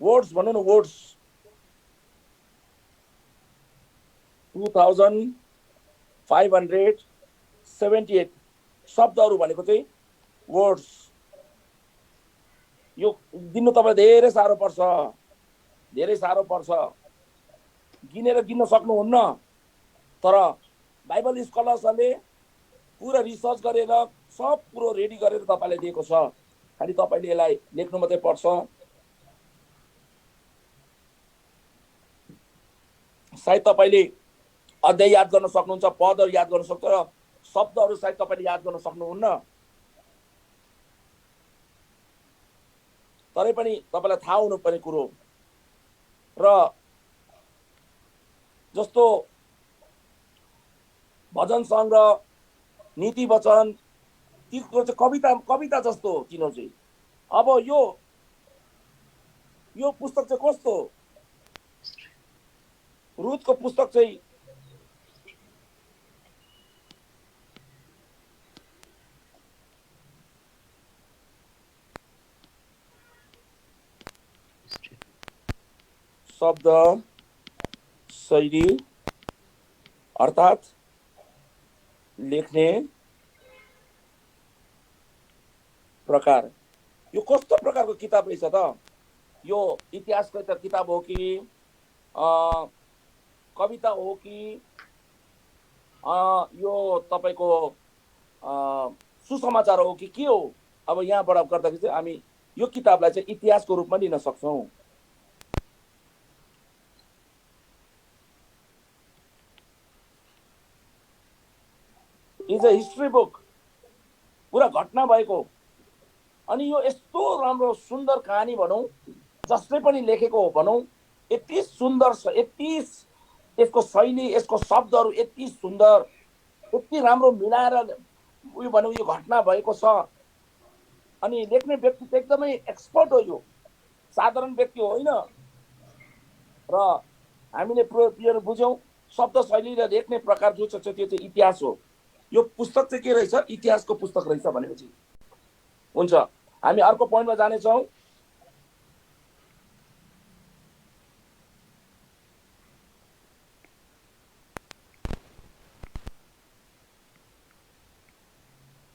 वर्ड्स भनौँ न, वर्ड्स 2578 शब्दहरू भनेको चाहिँ वर्ड्स। यो दिनु तपाईलाई धेरै साह्रो पर्छ, धेरै साह्रो पर्छ, गिनेर गिन्न सक्नुहुन्न। तर बाइबल स्कलर्सहरूले पुरा रिसर्च गरेर सब कुरो रेडी गरेर तपाईलाई दिएको छ, खालि तपाईले यसलाई लेख्नु मात्रै पर्छ। सायद तपाईले अध्याय याद गर्न सक्नुहुन्छ, पदहरू याद गर्न सक्छ, र शब्दहरू सायद तपाईले याद गर्न सक्नुहुन्न। तरै पनि तपाईलाई थाहा हुनुपर्ने कुरो, र जस्तो भजन सङ्ग्रह, नीति वचन, ती कुरो चाहिँ कविता जस्तो हो तिनीहरू चाहिँ। अब यो पुस्तक चाहिँ कस्तो, रुथको पुस्तक चाहिँ शब्द शैली अर्थात् लेख्ने प्रकार, यो कस्तो प्रकारको किताब रहेछ त? यो इतिहासको त किताब हो कि कविता हो कि यो तपाईको सुसमाचार हो कि के हो? अब यहाँबाट गर्दाखेरि चाहिँ हामी यो किताबलाई चाहिँ इतिहासको रूपमा लिन सक्छौँ। इज अ हिस्ट्री बुक, पुरा घटना भएको। अनि यो यस्तो राम्रो सुन्दर कहानी भनौँ, जसले पनि लेखेको हो भनौँ, यति सुन्दर छ, यति यसको शैली, यसको शब्दहरू यति सुन्दर, यति राम्रो मिलाएर उयो भनौँ यो घटना भएको छ। अनि लेख्ने व्यक्ति चाहिँ एकदमै एक्सपर्ट हो, यो साधारण व्यक्ति होइन। र हामीले प्रियहरू बुझौँ, शब्द शैली र लेख्ने प्रकार जो छ त्यो चाहिँ इतिहास हो। यो पुस्तक चाहिँ के रहेछ? इतिहासको पुस्तक रहेछ भनेपछि हुन्छ। हामी अर्को पोइन्टमा जानेछौँ।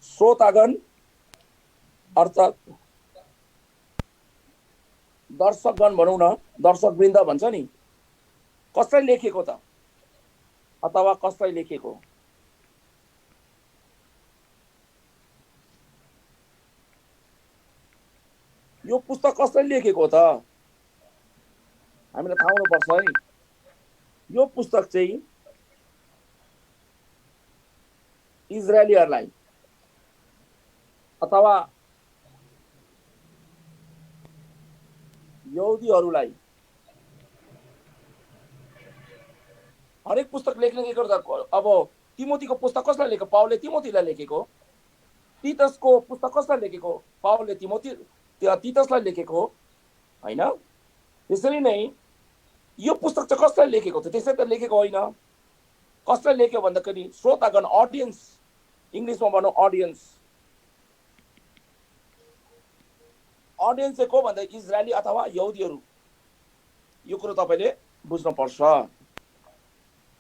श्रोतागण अर्थात् दर्शकगण भनौँ न, दर्शकवृन्द भन्छ नि, कसलाई लेखेको त, अथवा कसलाई लेखेको? यो पुस्तक कसलाई लेखेको त? हामीलाई थाहा हुनुपर्छ है। यो पुस्तक चाहिँ इजरायलीहरूलाई अथवा यहुदीहरूलाई, हरेक पुस्तक लेख्ने के गर्दा, अब तिमोथीको पुस्तक कसलाई लेखेको? पावलले तिमोथीलाई लेखेको। तीतसको पुस्तक कसलाई लेखेको? पावलले तीतसलाई लेखेको होइन। त्यसरी नै यो पुस्तक चाहिँ कसलाई लेखेको थियो? त्यसै त लेखेको होइन। कसलाई लेख्यो भन्दाखेरि श्रोतागण, अडियन्स, इङ्ग्लिसमा भनौँ अडियन्स। अडियन्स चाहिँ को भन्दा इजरायली अथवा यहुदीहरू। यो कुरो तपाईँले बुझ्नुपर्छ।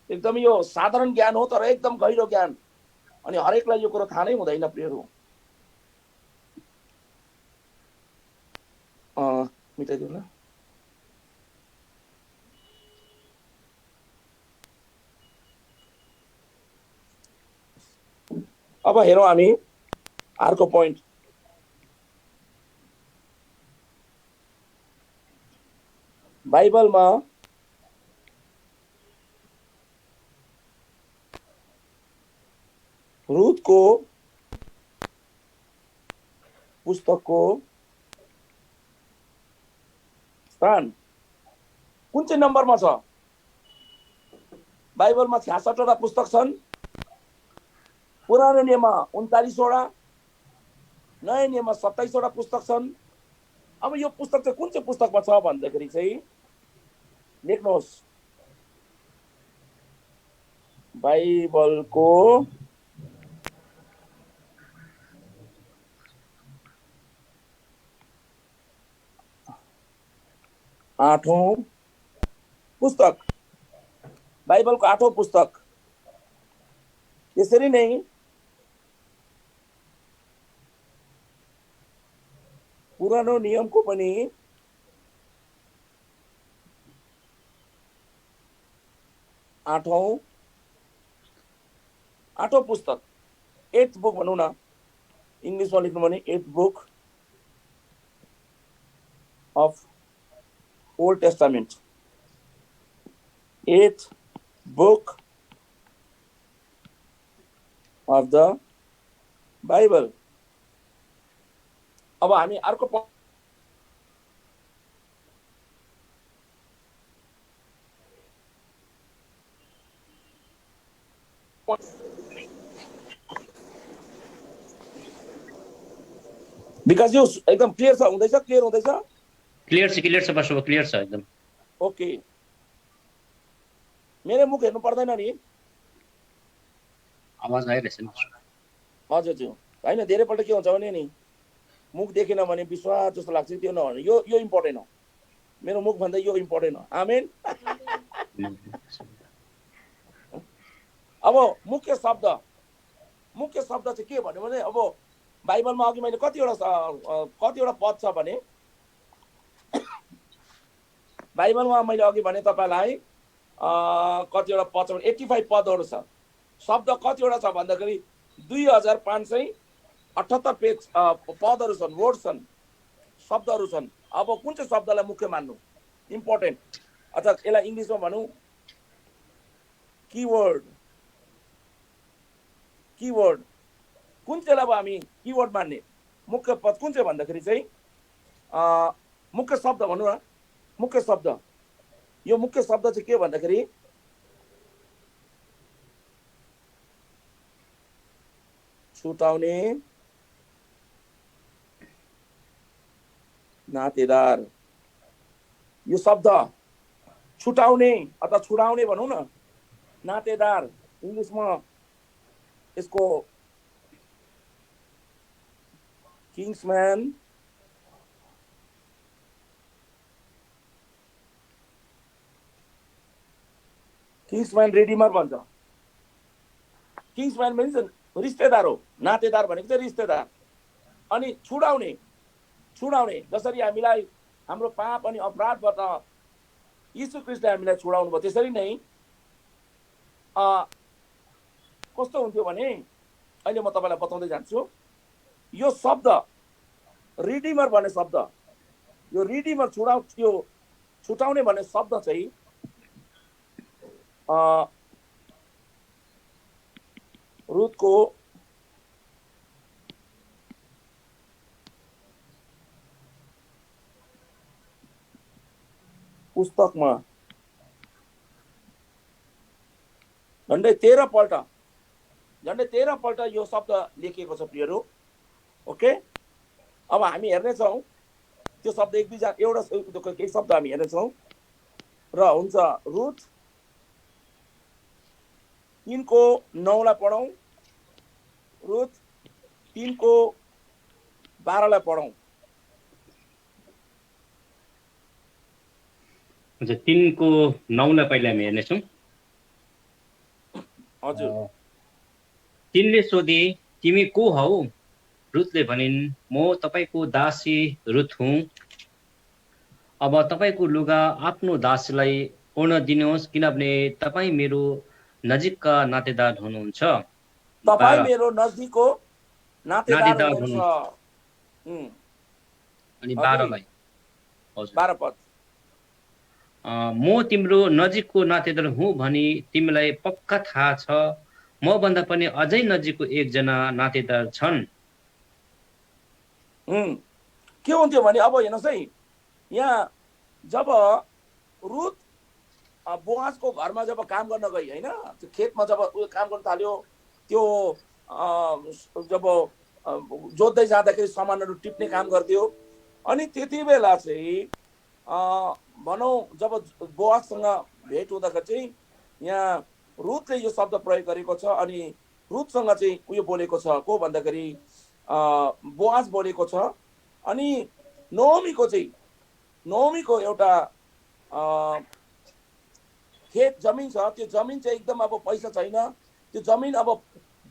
एकदम यो साधारण ज्ञान हो, तर एकदम गहिरो ज्ञान। अनि हरेकलाई यो कुरो थाहा नै हुँदैन प्रियहरू। मिटाइदिनु ल। अब हेरौँ हामी अर्को पोइन्ट। बाइबलमा रुथको पुस्तकको स्थान कुन चाहिँ नम्बरमा छ? बाइबलमा 66वटा पुस्तक छन्। पुरानो नियममा 39वटा, नयाँ नियममा 27वटा पुस्तक छन्। अब यो पुस्तक चाहिँ कुन चाहिँ पुस्तकमा छ भन्दाखेरि चाहिँ लेख्नुहोस्, बाइबलको 8औं पुस्तक, बाइबलको 8औं पुस्तक। त्यसरी नै पुरानो नियमको पनि 8औं पुस्तक, 8th बुक भनौँ न, इङ्ग्लिसमा लेख्नु भने 8th book of old testament, 8th book of the Bible. अब हामी अर्को विकास यो एकदम क्लियर छ, हुँदैछ? क्लियर हुँदैछ? क्लियर छ पास्टर, क्लियर छ एकदम। ओके, मेरो मुख हेर्नु पर्दैन नि? आवाज आइरहेछ नि? हजुर हजुर, होइन धेरैपल्ट के हुन्छ भने नि मुख देखेन भने विश्वास जस्तो लाग्छ, त्यो नभने यो इम्पोर्टेन्ट हो, मेरो मुख भन्दा यो इम्पोर्टेन्ट हो। आमेन। अब मुख्य शब्द चाहिँ के भन्यो भने, अब बाइबलमा अघि मैले कतिवटा पद छ भने, बाइबलमा मैले अघि भने तपाईँलाई कतिवटा पद छ, 85 पदहरू छ। शब्द कतिवटा छ भन्दाखेरि 2578 पेज पदहरू छन्, वर्ड छन्, शब्दहरू छन्। अब कुन चाहिँ शब्दलाई मुख्य मान्नु, इम्पोर्टेन्ट, अथवा यसलाई इङ्ग्लिसमा भनौँ कीवर्ड, कुन चाहिँ अब हामी कीवर्ड मान्ने, मुख्य पद कुन चाहिँ भन्दाखेरि चाहिँ मुख्य शब्द भनौँ न, मुख्य शब्द। यो मुख्य शब्द चाहिँ के भन्दाखेरि छुटाउने, नातेदार। यो शब्द छुटाउने अथवा छुडाउने भनौँ न, नातेदार, इङ्ग्लिसमा यसको किङ्सम्यान, रिडिमर भन्छ। किङ्सम्यान मिन्स रिश्तेदार हो, नातेदार भनेको चाहिँ रिश्तेदार। अनि छुडाउने जसरी हामीलाई हाम्रो पाप अनि अपराधबाट यीशु ख्रीष्टले हामीलाई छुडाउनु भयो, त्यसरी नै कस्तो हुन्थ्यो भने, अहिले म तपाईँलाई बताउँदै जान्छु। यो शब्द रिडिमर भन्ने शब्द, यो रिडिमर छुटाउने भन्ने शब्द चाहिँ रुथको पुस्तकमा झन्डै 13 पल्ट यो शब्द लेखिएको छ प्रियहरू। ओके, अब हामी हेर्नेछौँ त्यो शब्द केही शब्द हामी हेर्नेछौँ र हुन्छ। रुथ 3:9 पढौँ, रुथ 3:12 पढौँ। हुन्छ, 3:9 पहिला हामी हेर्नेछौँ। हजुर। तिनले सोधे, तिमी को हौ? रुथले भनिन्, म तपाईँको दासी रुथ हुँ। अब तपाईँको लुगा आफ्नो दासीलाई ओर्न दिनुहोस्, किनभने तपाईँ मेरो नजिकका नातेदार हुनुहुन्छ। तपाईँ मेरो नजिकको नातेदार नातेदार हुनुहुन्छ। अनि 12 पद, म तिम्रो नजिकको नातेदार हुँ भनी तिमीलाई पक्का थाहा छ। म भन्दा पनि अझै नजिकको एकजना नातेदार छन्। के हुन्थ्यो भने, अब हेर्नुहोस् है, यहाँ जब रुथ बोआजको घरमा जब काम गर्न गई, होइन, खेतमा जब काम गर्न थाल्यो, त्यो जब जोत्दै जाँदाखेरि सामानहरू टिप्ने काम गर्थ्यो। अनि त्यति बेला चाहिँ भनौँ जब बोआजसँग भेट हुँदाखेरि चाहिँ यहाँ रुथले यो शब्द प्रयोग गरेको छ। अनि रुथसँग चाहिँ उयो बोलेको छ, को भन्दाखेरि बोआज बोलेको छ। अनि नोमीको एउटा खेत जमिन छ, त्यो जमिन चाहिँ एकदम अब पैसा छैन, त्यो जमिन अब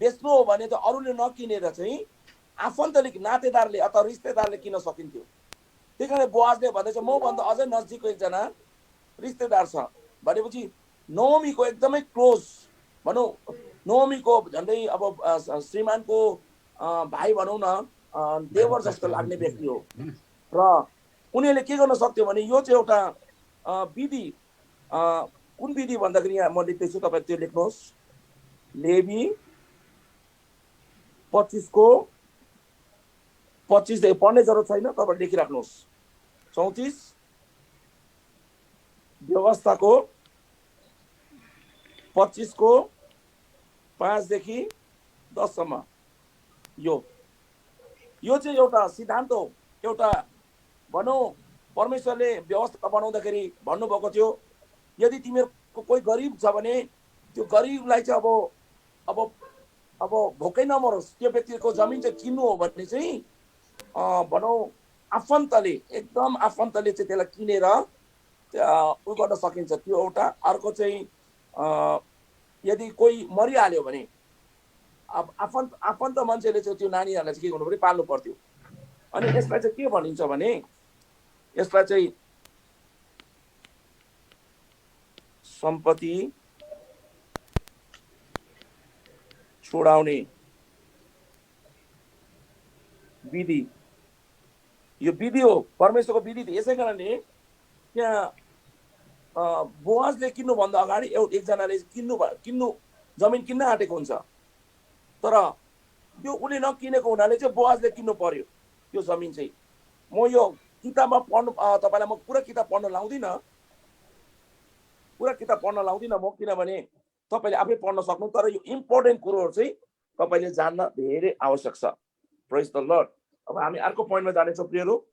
बेच्नु हो भने त अरूले नकिनेर चाहिँ आफन्तले नातेदारले अथवा रिश्तेदारले किन्न सकिन्थ्यो। त्यही कारण बोआजले भन्दैछ मभन्दा अझै नजिकको एकजना रिश्तेदार छ भनेपछि नोमीको एकदमै क्लोज भनौँ, नोमीको झन्डै अब श्रीमानको भाइ भनौँ न, देवर जस्तो लाग्ने व्यक्ति हो। र उनीहरूले के गर्न सक्थ्यो भने यो चाहिँ एउटा विधि, कुन विधि भन्दाखेरि यहाँ म लेख्दैछु, तपाईँ त्यो लेख्नुहोस्, लेवी 25 पढ्ने जरुरत छैन, तपाईँ लेखिराख्नुहोस्। 34 व्यवस्थाको 25 को 5 देखि 10 सम्म यो चाहिँ एउटा सिद्धान्त हो। एउटा भनौँ परमेश्वरले व्यवस्था बनाउँदाखेरि भन्नुभएको थियो यदि तिमीहरूको कोही गरिब छ भने त्यो गरिबलाई चाहिँ अब भोकै नमरोस्, त्यो व्यक्तिको जमिन चाहिँ किन्नु हो भने चाहिँ भनौँ आफन्तले, एकदम आफन्तले चाहिँ त्यसलाई किनेर उ गर्न सकिन्छ, त्यो एउटा। अर्को चाहिँ यदि कोही मरिहाल्यो भने अब आफन्त मान्छेले चाहिँ त्यो नानीहरूलाई चाहिँ के गर्नु पर्यो, पाल्नु पर्थ्यो। अनि यसलाई चाहिँ के भनिन्छ भने यसलाई चाहिँ सम्पत्ति छोडाउने विधि, यो विधि हो, परमेश्वरको विधि। यसै कारणले त्यहाँ बोआजले किन्नुभन्दा अगाडि एकजनाले किन्नु जमिन किन्न आँटेको हुन्छ, तर त्यो उसले नकिनेको हुनाले चाहिँ बोआजले किन्नु पर्यो त्यो जमिन चाहिँ। म यो किताबमा पढ्नु तपाईँलाई म पुरा किताब पढ्न लाउँदिनँ, म, किनभने तपाईँले आफै पढ्न सक्नु, तर यो इम्पोर्टेन्ट कुरोहरू चाहिँ तपाईँले जान्न धेरै आवश्यक छ। प्रेज द लर्ड। अब हामी अर्को पोइन्टमा जानेछौँ प्रियहरू।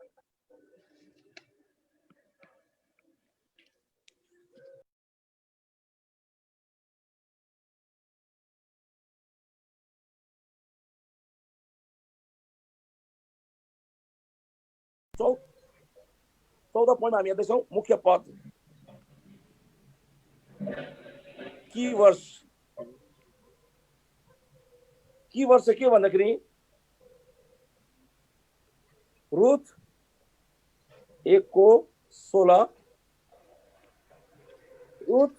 चौदह पोइन्टमा हामी हेर्दैछौँ मुख्य पद, की वर्ष के भन्दाखेरि रुथ 1:16, रुथ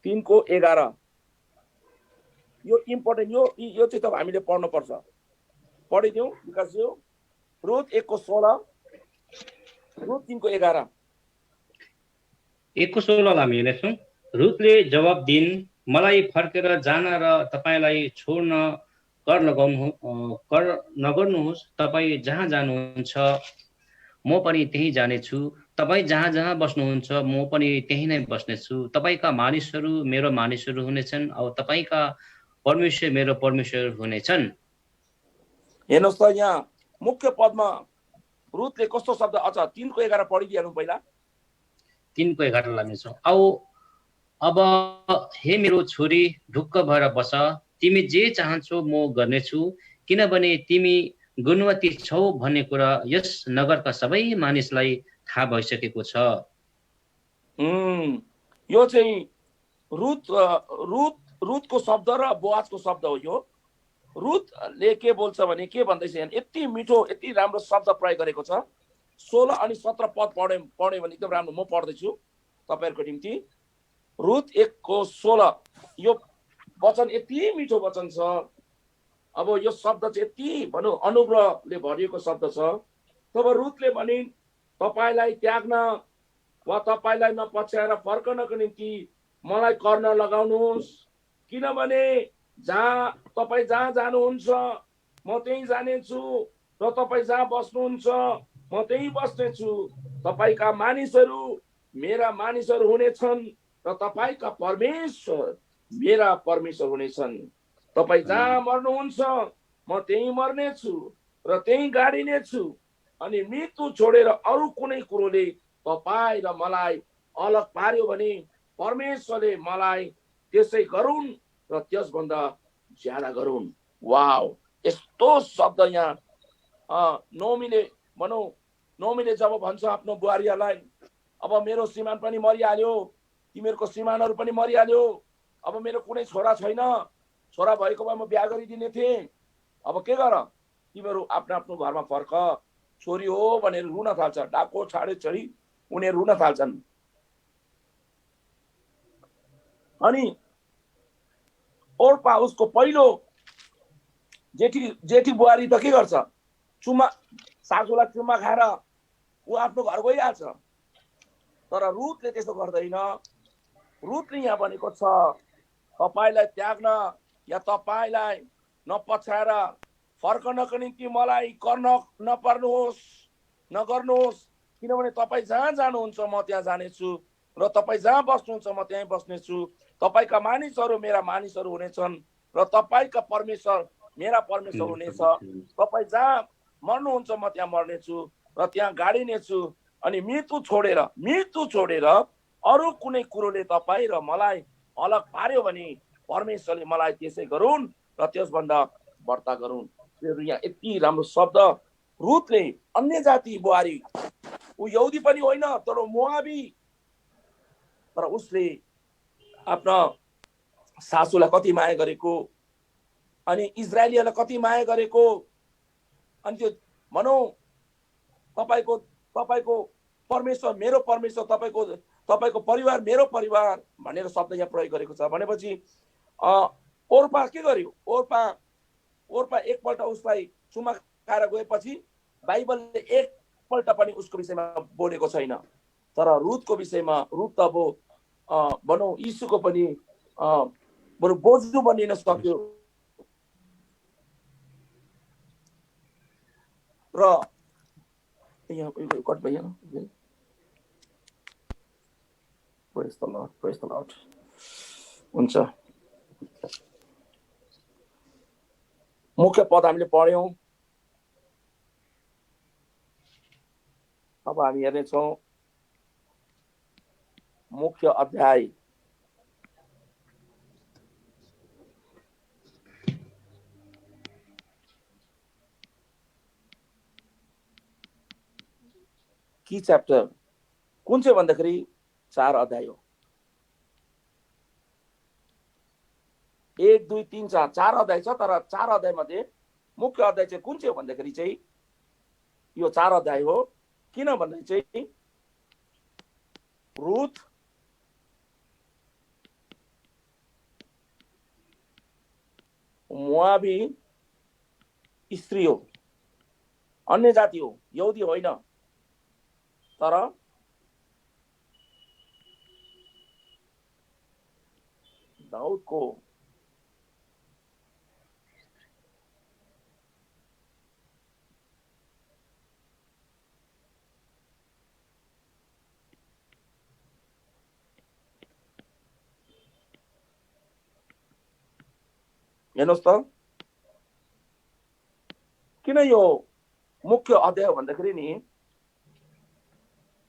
3:11। यो इम्पोर्टेन्ट, यो चाहिँ त हामीले पढ्नु पर्छ। पढिदिउँ विकास यो रुथ 1:16, रुथ 3:11। 1:16 हामी हेर्नेछौँ। रुथले जवाब दिइन्, मलाई फर्केर जान र तपाईँलाई छोड्न कर नगर्नुहोस्। तपाईँ जहाँ जानुहुन्छ म पनि त्यही जानेछु, तपाईँ जहाँ जहाँ बस्नुहुन्छ म पनि त्यही नै बस्नेछु। तपाईँका मानिसहरू मेरो मानिसहरू हुनेछन् औ तपाईँका परमेश्वर मेरो परमेश्वर हुनेछन्। हेर्नुहोस् त यहाँ मुख्य पदमा रुथले कस्तो शब्द, अच्छा 3:11 पढिदिहालौँ पहिला। 3:11 लानेछौँ। अब हे मेरो छोरी ढुक्क भएर बस, तिमी जे चाहन्छौ म गर्नेछु, किनभने तिमी गुणवती छौ भन्ने कुरा यस नगरका सबै मानिसलाई थाहा भइसकेको छ। यो चाहिँ रुथको शब्द र बोआजको शब्द हो। यो रुथले के बोल्छ भने के भन्दैछ, यति मिठो यति राम्रो शब्द प्रयोग गरेको छ। 16 अनि 17 पद पढ्यो भने एकदम राम्रो। म पढ्दैछु तपाईँहरूको निम्ति। रुथ 1:16 यो वचन यति मिठो वचन छ। अब यो शब्द चाहिँ यति भनौँ अनुग्रहले भरिएको शब्द छ। तब रुथले भनिन्, तपाईँलाई त्याग्न वा तपाईँलाई नपछ्याएर फर्कनको निम्ति मलाई कर नलगाउनुहोस्, किनभने तपाईँ जहाँ जानुहुन्छ म त्यहीँ जानेछु र तपाईँ जहाँ बस्नुहुन्छ म त्यहीँ बस्नेछु। तपाईँका मानिसहरू मेरा मानिसहरू हुनेछन् र तपाईँका परमेश्वर मेरा परमेश्वर हुनेछन्। तपाईँ जहाँ मर्नुहुन्छ म त्यहीँ मर्नेछु र त्यहीँ गाडिनेछु। अनि मृत्यु छोडेर अरू कुनै कुरोले तपाईँ र मलाई अलग पार्यो भने परमेश्वरले मलाई त्यसै गरून् र त्यसभन्दा ज्यादा गरून्। वाव, यस्तो शब्द यहाँ नोमीले भनौँ नोमीले जब भन्छ आफ्नो बुहारीहरूलाई, अब मेरो श्रीमान पनि मरिहाल्यो, तिमीहरूको श्रीमानहरू पनि मरिहाल्यो, अब मेरो कुनै छोरा छैन, छोरा भएको भए म बिहा गरिदिने थिएँ, अब के गर, तिमीहरू आफ्नो आफ्नो घरमा फर्क, छोरी हो भनेर रुन थाल्छ। डाको छाडे छडी उनीहरू रुन थाल्छन्। अनि ओर्पा उसको पहिलो जेठी बुहारी त के गर्छ, चुम्मा, सासूलाई चुम्मा खाएर ऊ आफ्नो घर गइहाल्छ। तर रुथले त्यसो गर्दैन। रुथले यहाँ भनेको छ, तपाईलाई त्याग्न या तपाईलाई नपछाएर फर्कनको निम्ति मलाई गर्न नगर्नुहोस्, किनभने तपाईँ जहाँ जानुहुन्छ म त्यहाँ जानेछु, र तपाईँ जहाँ बस्नुहुन्छ म त्यहीँ बस्नेछु। तपाईँका मानिसहरू मेरा मानिसहरू हुनेछन्, र तपाईँका परमेश्वर मेरा परमेश्वर हुनेछ। तपाईँ जहाँ मर्नुहुन्छ म त्यहाँ मर्नेछु र त्यहाँ गाडिनेछु। अनि मृत्यु छोडेर अरू कुनै कुरोले तपाईँ र मलाई अलग पार्यो भने परमेश्वरले मलाई त्यसै गरून् र त्यसभन्दा बढ्ता गरून्। यहाँ यति राम्रो शब्द। रुथले अन्य जाति बुहारी, ऊ यहुदी पनि होइन तर मोआबी, तर उसले आफ्ना सासूलाई कति माया गरेको, अनि इजरायलीहरूलाई कति माया गरेको, अनि त्यो भनौँ तपाईँको परमेश्वर मेरो परमेश्वर, तपाईँको परिवार मेरो परिवार भनेर शब्द यहाँ प्रयोग गरेको छ। भनेपछि ओर्पा के गर्यो, ओर्पा एकपल्ट उसलाई चुमा खाएर गएपछि बाइबलले एकपल्ट पनि उसको विषयमा बोलेको छैन। तर रुथको विषयमा, रुथ त अब भनौँ यीशुको पनि बरु बोजू बनिन सक्यो। र यहाँ कट भयो न, प्रेज द लर्ड हुन्छ। मुख्य पद हामीले पढ्यौं। अब हामी हेर्नेछौँ मुख्य अध्याय। की च्याप्टर कुन चाहिँ भन्दाखेरि 4 अध्याय हो। 1 2 3 4 4 अध्याय छ। तर 4 अध्याय मध्ये मुख्य अध्याय चाहिँ कुन चाहिँ हो भन्दाखेरि चाहिँ यो 4 अध्याय हो। किन भन्दा चाहिँ रुथ मोआबी स्त्री हो, अन्य जाति हो, यहुदी होइन। तर दाउदको हेर्नुहोस् त, किन यो मुख्य अध्याय भन्दाखेरि नि,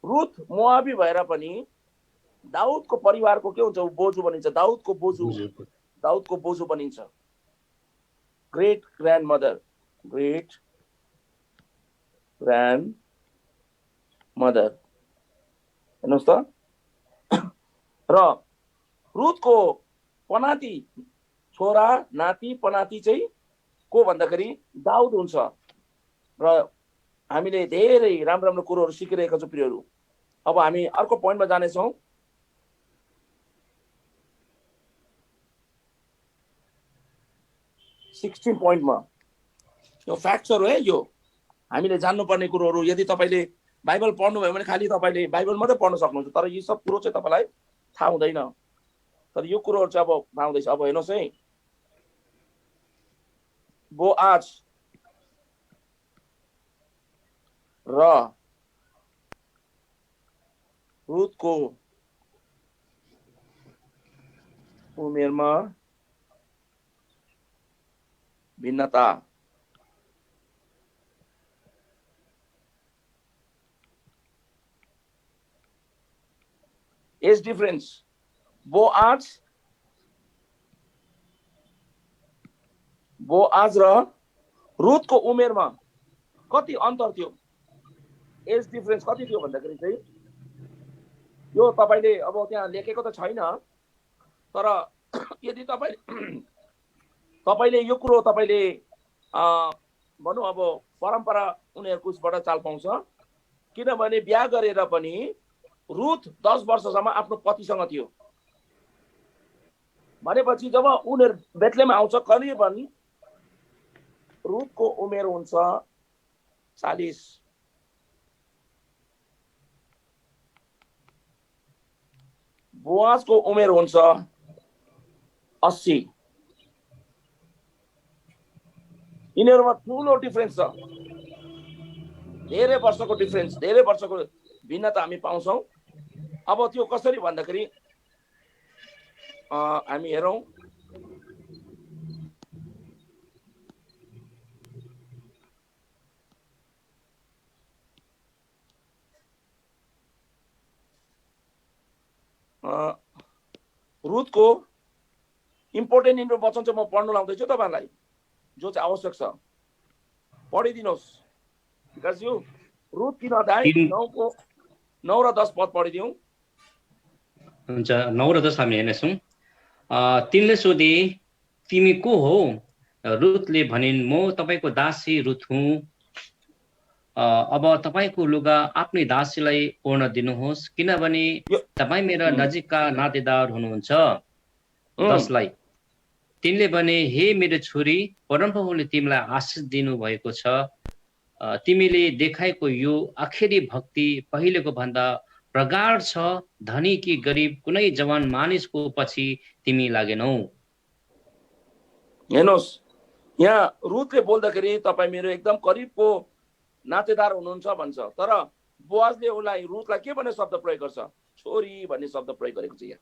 रुथ मोआबी भएर पनि दाउदको परिवारको के हुन्छ, बोजू बनिन्छ। दाउदको बोजू बनिन्छ। ग्रेट ग्रान्ड मदर हेर्नुहोस् त। र रुथको पनाती छोरा, नाति, पनाती चाहिँ को भन्दाखेरि दाउद हुन्छ। र हामीले धेरै राम्रो कुरोहरू सिकिरहेका छौँ प्रियहरू। अब हामी अर्को पोइन्टमा जानेछौँ। पोइन्टमा यो फ्याक्ट्सहरू है, यो हामीले जान्नुपर्ने कुरोहरू। यदि तपाईँले बाइबल पढ्नुभयो भने खालि तपाईँले बाइबल मात्रै पढ्न सक्नुहुन्छ, तर यो सब कुरो चाहिँ तपाईँलाई थाहा हुँदैन। तर यो कुरोहरू चाहिँ अब थाहा हुँदैछ। अब हेर्नुहोस् है, बोआज र रुथको उमेरमा भिन्नता। As difference. बोआज र रुथको उमेरमा कति अन्तर थियो? एज डिफरेन्स कति थियो भन्दाखेरि चाहिँ यो तपाईले अब त्यहाँ लेखेको त छैन, तर यदि तपाईले यो कुरो तपाईले भनौँ अब परम्परा उनीहरूको उसबाट चाल पाउँछ, किनभने बिहा गरेर पनि रुथ 10 वर्षसम्म आफ्नो पतिसँग थियो भनेपछि जब उनीहरू बेथलेहम आउँछ करिबन रुथको उमेर हुन्छ 40, बोआजको उमेर हुन्छ 80। यिनीहरूमा ठुलो डिफरेन्स छ, धेरै वर्षको डिफरेन्स, धेरै वर्षको भिन्नता हामी पाउँछौँ। अब त्यो कसरी भन्दाखेरि हामी हेरौँ, रुथको इम्पोर्टेन्ट वचन चाहिँ म पढ्नु लाउँदैछु तपाईँलाई, जो चाहिँ आवश्यक छ, पढिदिनुहोस् विकासज्यू। रुथ 3:9 र 10 पद पढिदिउँ। हुन्छ, 9 र 10 हामी हेर्नेछौँ। तिनले सोधे, तिमी को हो? रुथले भनिन्, म तपाईँको दासी रुथ हुँ। अब तपाईँको लुगा आफ्नै दासीलाई ओर्न दिनुहोस्, किनभने तपाईँ मेरा नजिकका नातेदार हुनुहुन्छ। 10 तिनले भने, हे मेरो छोरी, परमप्रभुले तिमीलाई आशीष दिनु भएको छ। तिमीले देखाएको यो आखिरी भक्ति पहिलेको भन्दा प्रगाढ छ। धनी कि गरिब कुनै जवान मानिसको पछि तिमी लागेनौ। हेर्नुहोस्, यहाँ रुथले बोल्दाखेरि तपाईँ मेरो एकदम करिबको नातेदार हुनुहुन्छ भन्छ, तर बोआजले उसलाई रुथलाई के भन्ने शब्द प्रयोग गर्छ? छोरी भन्ने शब्द प्रयोग गरेको छ यहाँ।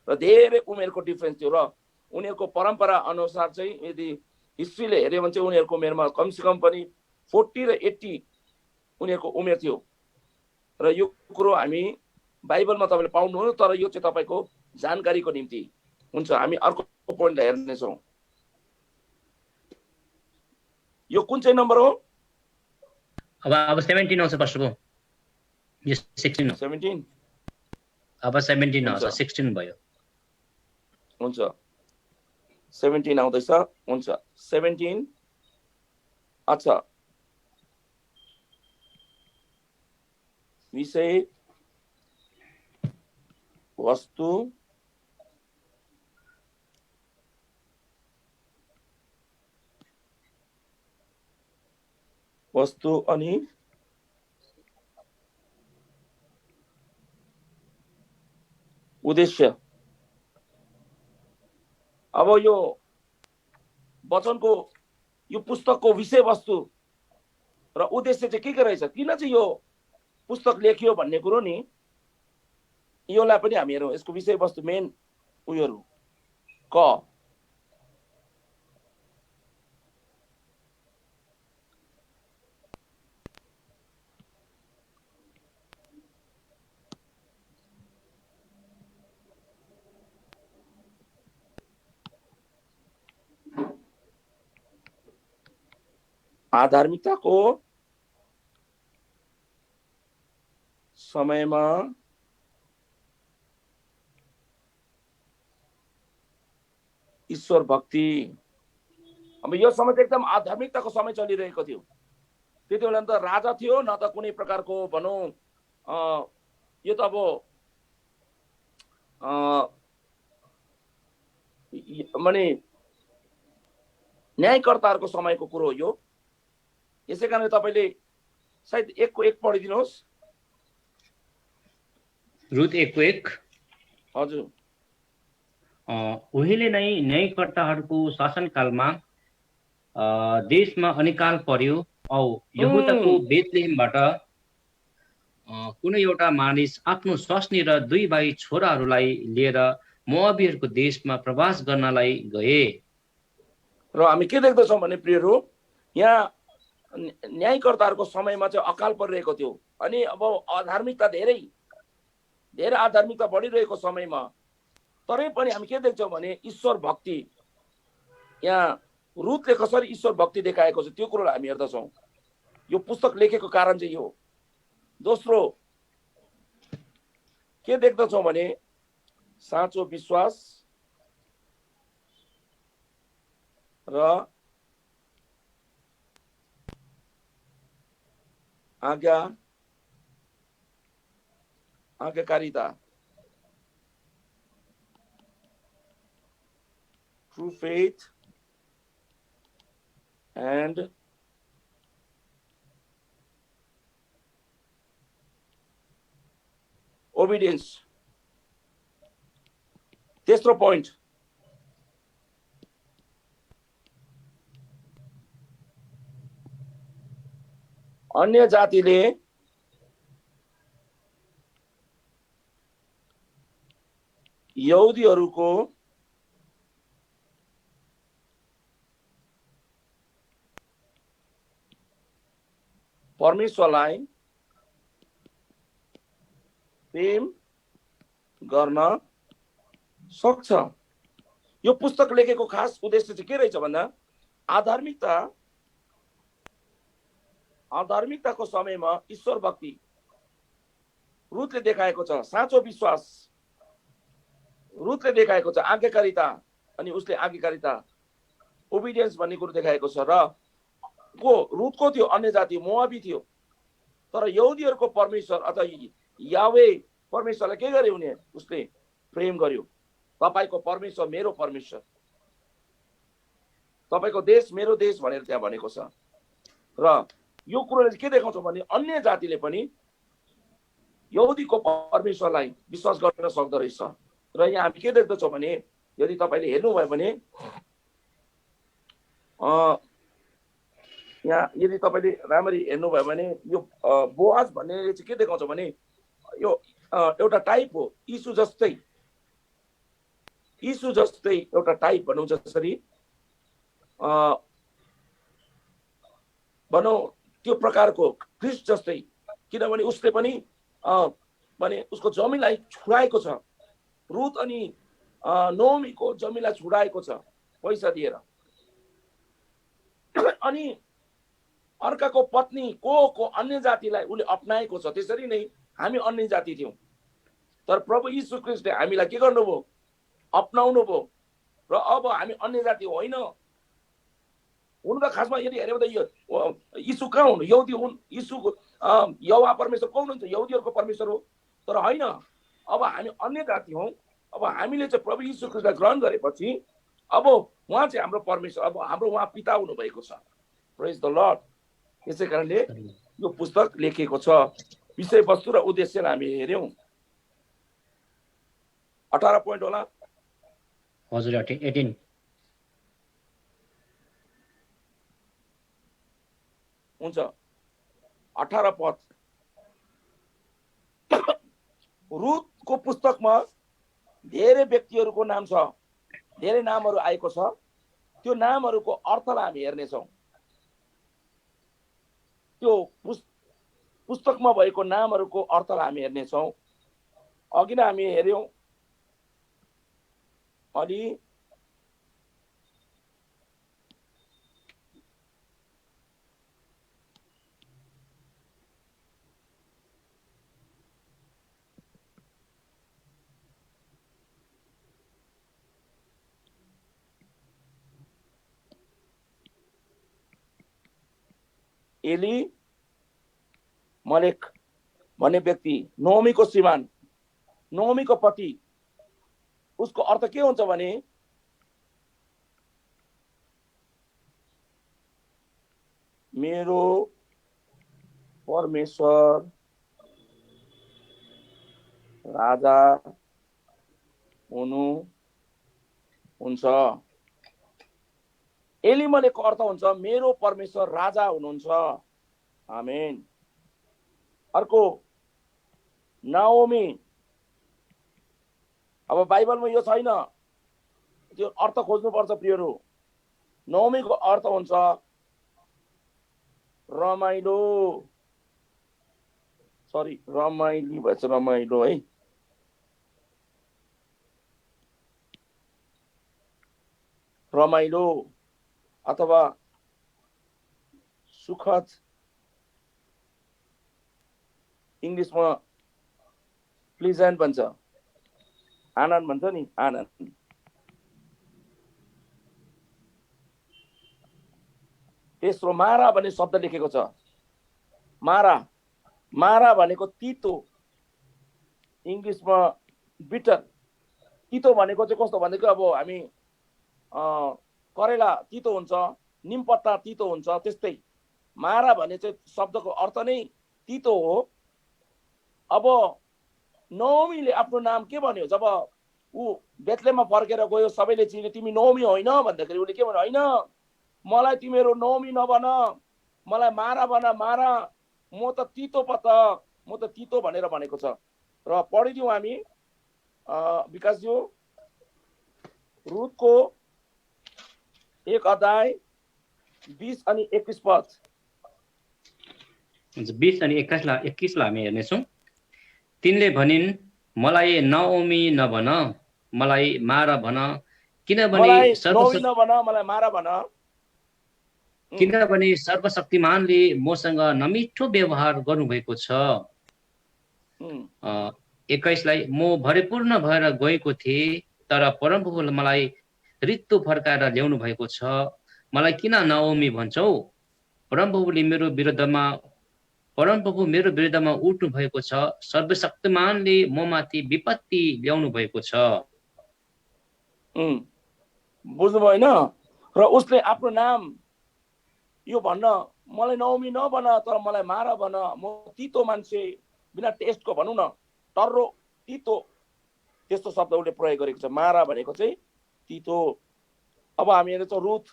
र धेरै उमेरको डिफरेन्स थियो, र उनीहरूको परम्परा अनुसार चाहिँ यदि हिस्ट्रीले हेऱ्यो भने चाहिँ उनीहरूको उमेरमा कमसेकम पनि 40 र 80 उनीहरूको उमेर थियो। र यो कुरो हामी बाइबलमा तपाईँले पाउनुहुन्न, तर यो चाहिँ तपाईँको जानकारीको निम्ति हुन्छ। हामी अर्को पोइन्टलाई हेर्नेछौँ। यो कुन चाहिँ नम्बर हो? अब 17 आउँछ फर्स्ट अफ यो 16 हो। 17 अब 17 आउँछ, 16 भयो। हुन्छ, 17 आउँदैछ। हुन्छ, 17। अच्छा, विषय वस्तु अनि उद्देश्य। अब यो वचनको यो पुस्तकको विषय वस्तु र उद्देश्य चाहिँ के रहेछ, किन चाहिँ यो पुस्तक लेखियो भन्ने कुरो नि, योलाई पनि हामी हेरौँ। यसको विषय वस्तु मेन उयोहरू क आधार्मिकताको समयमा ईश्वर भक्ति। अब यो समय चाहिँ एकदम आध्यात्मिकताको समय चलिरहेको थियो। त्यति बेला त राजा थियो, न त कुनै प्रकारको भनौँ यो त अब माने न्यायकर्ताहरूको समयको कुरो हो यो। यसै कारणले तपाईँले सायद 1:1 पढिदिनुहोस्। रुथ 1:1। हजुर। उहिले नै न्यायकर्ताहरूको शासनकालमा देशमा अनिकाल पर्यो औ यहुदाको बेथलेहेमबाट कुनै एउटा मानिस आफ्नो स्वास्नी र 2 भाइ छोराहरूलाई लिएर मोआबीहरूको देशमा प्रवास गर्नलाई गए। र हामी के देख्दछौँ भने प्रियहरू, यहाँ न्यायकर्ताहरूको समयमा चाहिँ अकाल परिरहेको थियो। अनि अब आधार्मिकता धेरै आधार्मिकता बढिरहेको समयमा तरै पनि हामी के देख्छौँ भने ईश्वर भक्ति, यहाँ रुथले कसरी ईश्वर भक्ति देखाएको छ त्यो कुरोलाई हामी हेर्दछौँ। यो पुस्तक लेखेको कारण चाहिँ यो दोस्रो के देख्दछौँ भने साँचो विश्वास र आज्ञाकारिता, true faith and obedience. तेस्रो पोइन्ट, अन्य जातिले यहुदीहरूको परमेश्वरलाई प्रेम गर्न सक्छ। यो पुस्तक लेखेको खास उद्देश्य चाहिँ के रहेछ भन्दा आधार्मिकताको समयमा ईश्वर भक्ति रुथले देखाएको छ, साँचो विश्वास रुथले देखाएको छ, आज्ञाकारिता अनि उसले आज्ञाकारिता ओबिडियन्स भन्ने कुरो देखाएको छ। र रुथको थियो अन्य जाति मोआबी थियो, तर यहुदीहरूको परमेश्वर अथवा यावे परमेश्वरलाई के गर्यो उनी उसले प्रेम गर्यो। तपाईको परमेश्वर मेरो परमेश्वर, तपाईको देश मेरो देश भनेर त्यहाँ भनेको छ। र यो कुरोले के देखाउँछ भने अन्य जातिले पनि यहुदीको परमेश्वरलाई विश्वास गर्न सक्दो रहेछ। र यहाँ हामी के देख्दछौँ भने यदि तपाईले हेर्नुभयो भने यहाँ यदि तपाईले राम्ररी हेर्नुभयो भने यो बोआज भन्ने चाहिँ के देखाउँछ भने यो एउटा टाइप हो, यीशु जस्तै एउटा टाइप भनौँ, जसरी भनौँ त्यो प्रकारको ख्रिस्ट जस्तै, किनभने उसले पनि भने उसको जमिनलाई छुडाएको छ। रुथ अनि नोमीको जमिनलाई छुडाएको छ पैसा दिएर। अनि अर्काको पत्नी को अन्य जातिलाई उसले अपनाएको छ। त्यसरी नै हामी अन्य जाति थियौँ, तर प्रभु यीशु ख्रिस्टले हामीलाई के गर्नुभयो, अपनाउनु भयो। र अब हामी अन्य जाति होइन। उनका खासमा यदि हेऱ्यो भने यीशु कहाँ हुनु, यहुदी हुन्। यीशुको यहोवा परमेश्वर कौन हुन्छ, यहुदीहरूको परमेश्वर हो। तर होइन, अब हामी अन्य जाति हौँ। अब हामीले चाहिँ प्रभु यीशु ख्रिस्टलाई ग्रहण गरेपछि अब उहाँ चाहिँ हाम्रो परमेश्वर, अब हाम्रो उहाँ पिता हुनुभएको छ। प्रेज द लर्ड। यसै कारणले यो पुस्तक लेखिएको छ। विषयवस्तु र उद्देश्यलाई हामी हेऱ्यौँ। 18 पोइन्ट होला। हजुर 18 हुन्छ। 18 पद रुथको पुस्तकमा धेरै व्यक्तिहरूको नाम छ, धेरै नामहरू आएको छ। त्यो नामहरूको अर्थलाई हामी हेर्नेछौँ। त्यो पुस्तकमा भएको नामहरूको अर्थलाई हामी हेर्नेछौँ। अघि नै हामी हेऱ्यौँ अनि एली मलेक भन्ने व्यक्ति नोमीको श्रीमान, नोमीको पति, उसको अर्थ के हुन्छ भने मेरो परमेश्वर राजा हुनुहुन्छ। एलिमलेकको अर्थ हुन्छ मेरो परमेश्वर राजा हुनुहुन्छ। आमेन। अर्को नाओमी, अब बाइबलमा यो छैन, त्यो अर्थ खोज्नुपर्छ प्रियहरू। नाओमीको अर्थ हुन्छ रमाइलो, सरी रमाइली भएछ, रमाइलो है। रमाइलो अथवा सुखद इङ्ग्लिसमा प्लिजेन्ट भन्छ, आनन्द भन्छ नि, आनन्द। तेस्रो मारा भन्ने शब्द लेखेको छ। मारा, मारा भनेको तितो, इङ्ग्लिसमा बिटर। तितो भनेको चाहिँ कस्तो भनेको अब हामी करेला तितो हुन्छ, निमपत्ता तितो हुन्छ, त्यस्तै मारा भन्ने चाहिँ शब्दको अर्थ नै तितो हो। अब नोमीले आफ्नो नाम के भन्यो? जब ऊ बेथलेहममा फर्केर गयो, सबैले चिन्यो तिमी नोमी होइन भन्दाखेरि उसले के भन्यो? होइन, मलाई तिमीहरू नोमी नभन, मलाई मारा भन, मारा, म त तितो पो त, म त तितो भनेर भनेको छ। र पढिदिउँ हामी विकासज्यू, रुथको 1 अध्याय 20 अनि 21 पद। 20 अनि 21लाई हामी हेर्नेछौँ। तिनले भनिन्, मलाई नओमी नभन, मलाई मारा भन, मलाई नोमी नभन, मलाई मारा भन, किनभने सर्वशक्तिमानले मसँग नमिठो व्यवहार गर्नुभएको छ। 21लाई, म भरिपूर्ण भएर गएको थिएँ, तर परमप्रभुले मलाई रित्तो फर्काएर ल्याउनु भएको छ। मलाई किन नओमी भन्छौ? परमप्रभु मेरो विरुद्धमा उठ्नु भएको छ। सर्वशक्तिमानले ममाथि विपत्ति ल्याउनु भएको छ। बुझ्नुभयो होइन? र उसले आफ्नो नाम यो भन्न, मलाई नओमी नभन, तर मलाई मारा भन, म तितो मान्छे, बिना टेस्टको भनौँ न, टर्रो, तितो, त्यस्तो शब्द उसले प्रयोग गरेको छ। मारा भनेको चाहिँ तितो। अब हामी हेर्छौँ रुथ।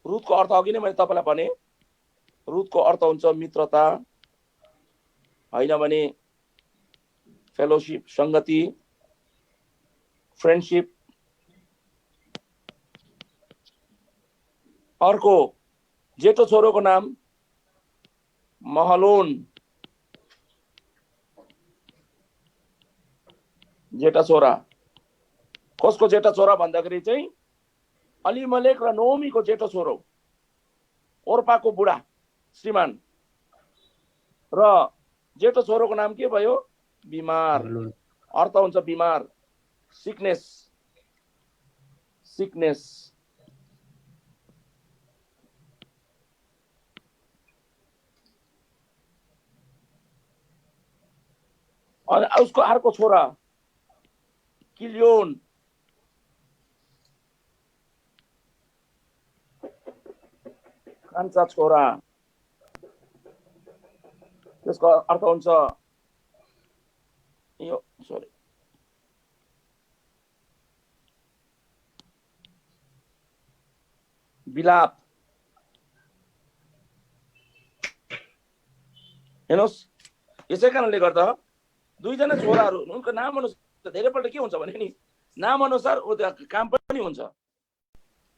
रुथको अर्थ अघि नै मैले तपाईँलाई भने, रुथको अर्थ हुन्छ मित्रता, होइन भने फेलोशिप, सङ्गति, फ्रेन्डशिप। अर्को जेठो छोरोको नाम महलोन, जेठा छोरा। कसको जेठा छोरा भन्दाखेरि चाहिँ अलिमलेक र नोमीको जेठो छोरो, ओर्पाको बुढा श्रीमान। र जेठो छोरोको नाम के भयो? बिमार। अर्थ हुन्छ बिमार, सिकनेस, सिकनेस। अनि उसको अर्को छोरा किलियोन, कान्छा छोरा। त्यसको अर्थ हुन्छ यो सरी विलाप। हेर्नुहोस्, यसै कारणले गर्दा दुईजना छोराहरू, उनको नाम अनुसार धेरैपल्ट के हुन्छ भने नि, नाम अनुसार काम पनि हुन्छ।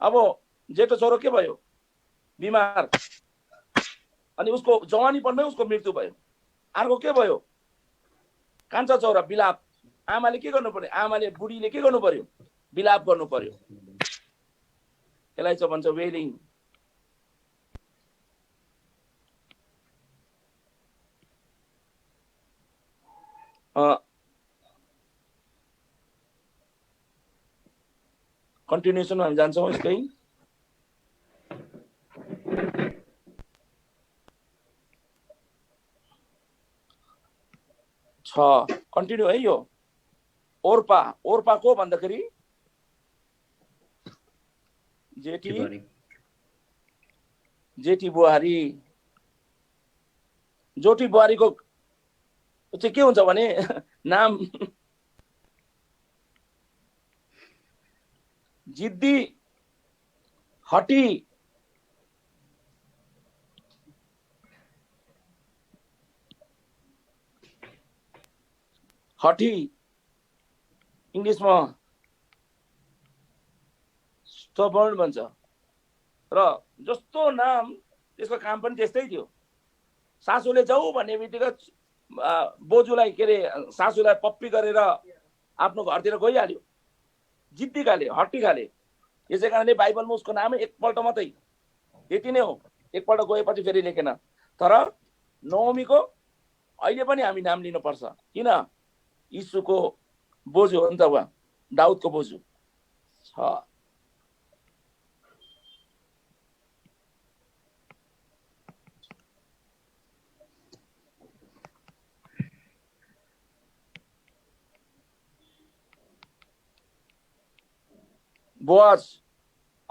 अब जेठो छोरो के भयो? बिमार, अनि उसको जवानीपनमै उसको मृत्यु भयो। अर्को के भयो? कान्छा छोरा, विलाप। आमाले के गर्नु पर्यो? आमाले, बुढीले के गर्नु पर्यो? विलाप गर्नु पर्यो। यसलाई चाहिँ भन्छ वेलिङ। कन्टिन्युसनमा हामी जान्छौँ यसकै। कन्टिन्यू है यो। ओर्पा, ओर्पा को भन्दाखेरि जेठी बुहारी। जोठी बुहारीको चाहिँ के हुन्छ भने नाम जिद्दी, हटी, हठी, इङ्ग्लिसमा स्टबर्न भन्छ। र जस्तो नाम त्यसको काम पनि त्यस्तै थियो। सासूले जाऊ भन्ने बित्तिकै बोजूलाई के अरे सासूलाई पप्पी गरेर आफ्नो घरतिर गइहाल्यो। जिद्दी खाले, हट्टी खाले। यसै कारणले बाइबलमा उसको नामै एकपल्ट मात्रै, यति नै हो, एकपल्ट गएपछि फेरि लेखेन। तर नओमीको अहिले पनि हामी नाम लिनुपर्छ। किन? यीशुको बोजू हो नि त उहाँ, दाउदको बोजू छ। बोअज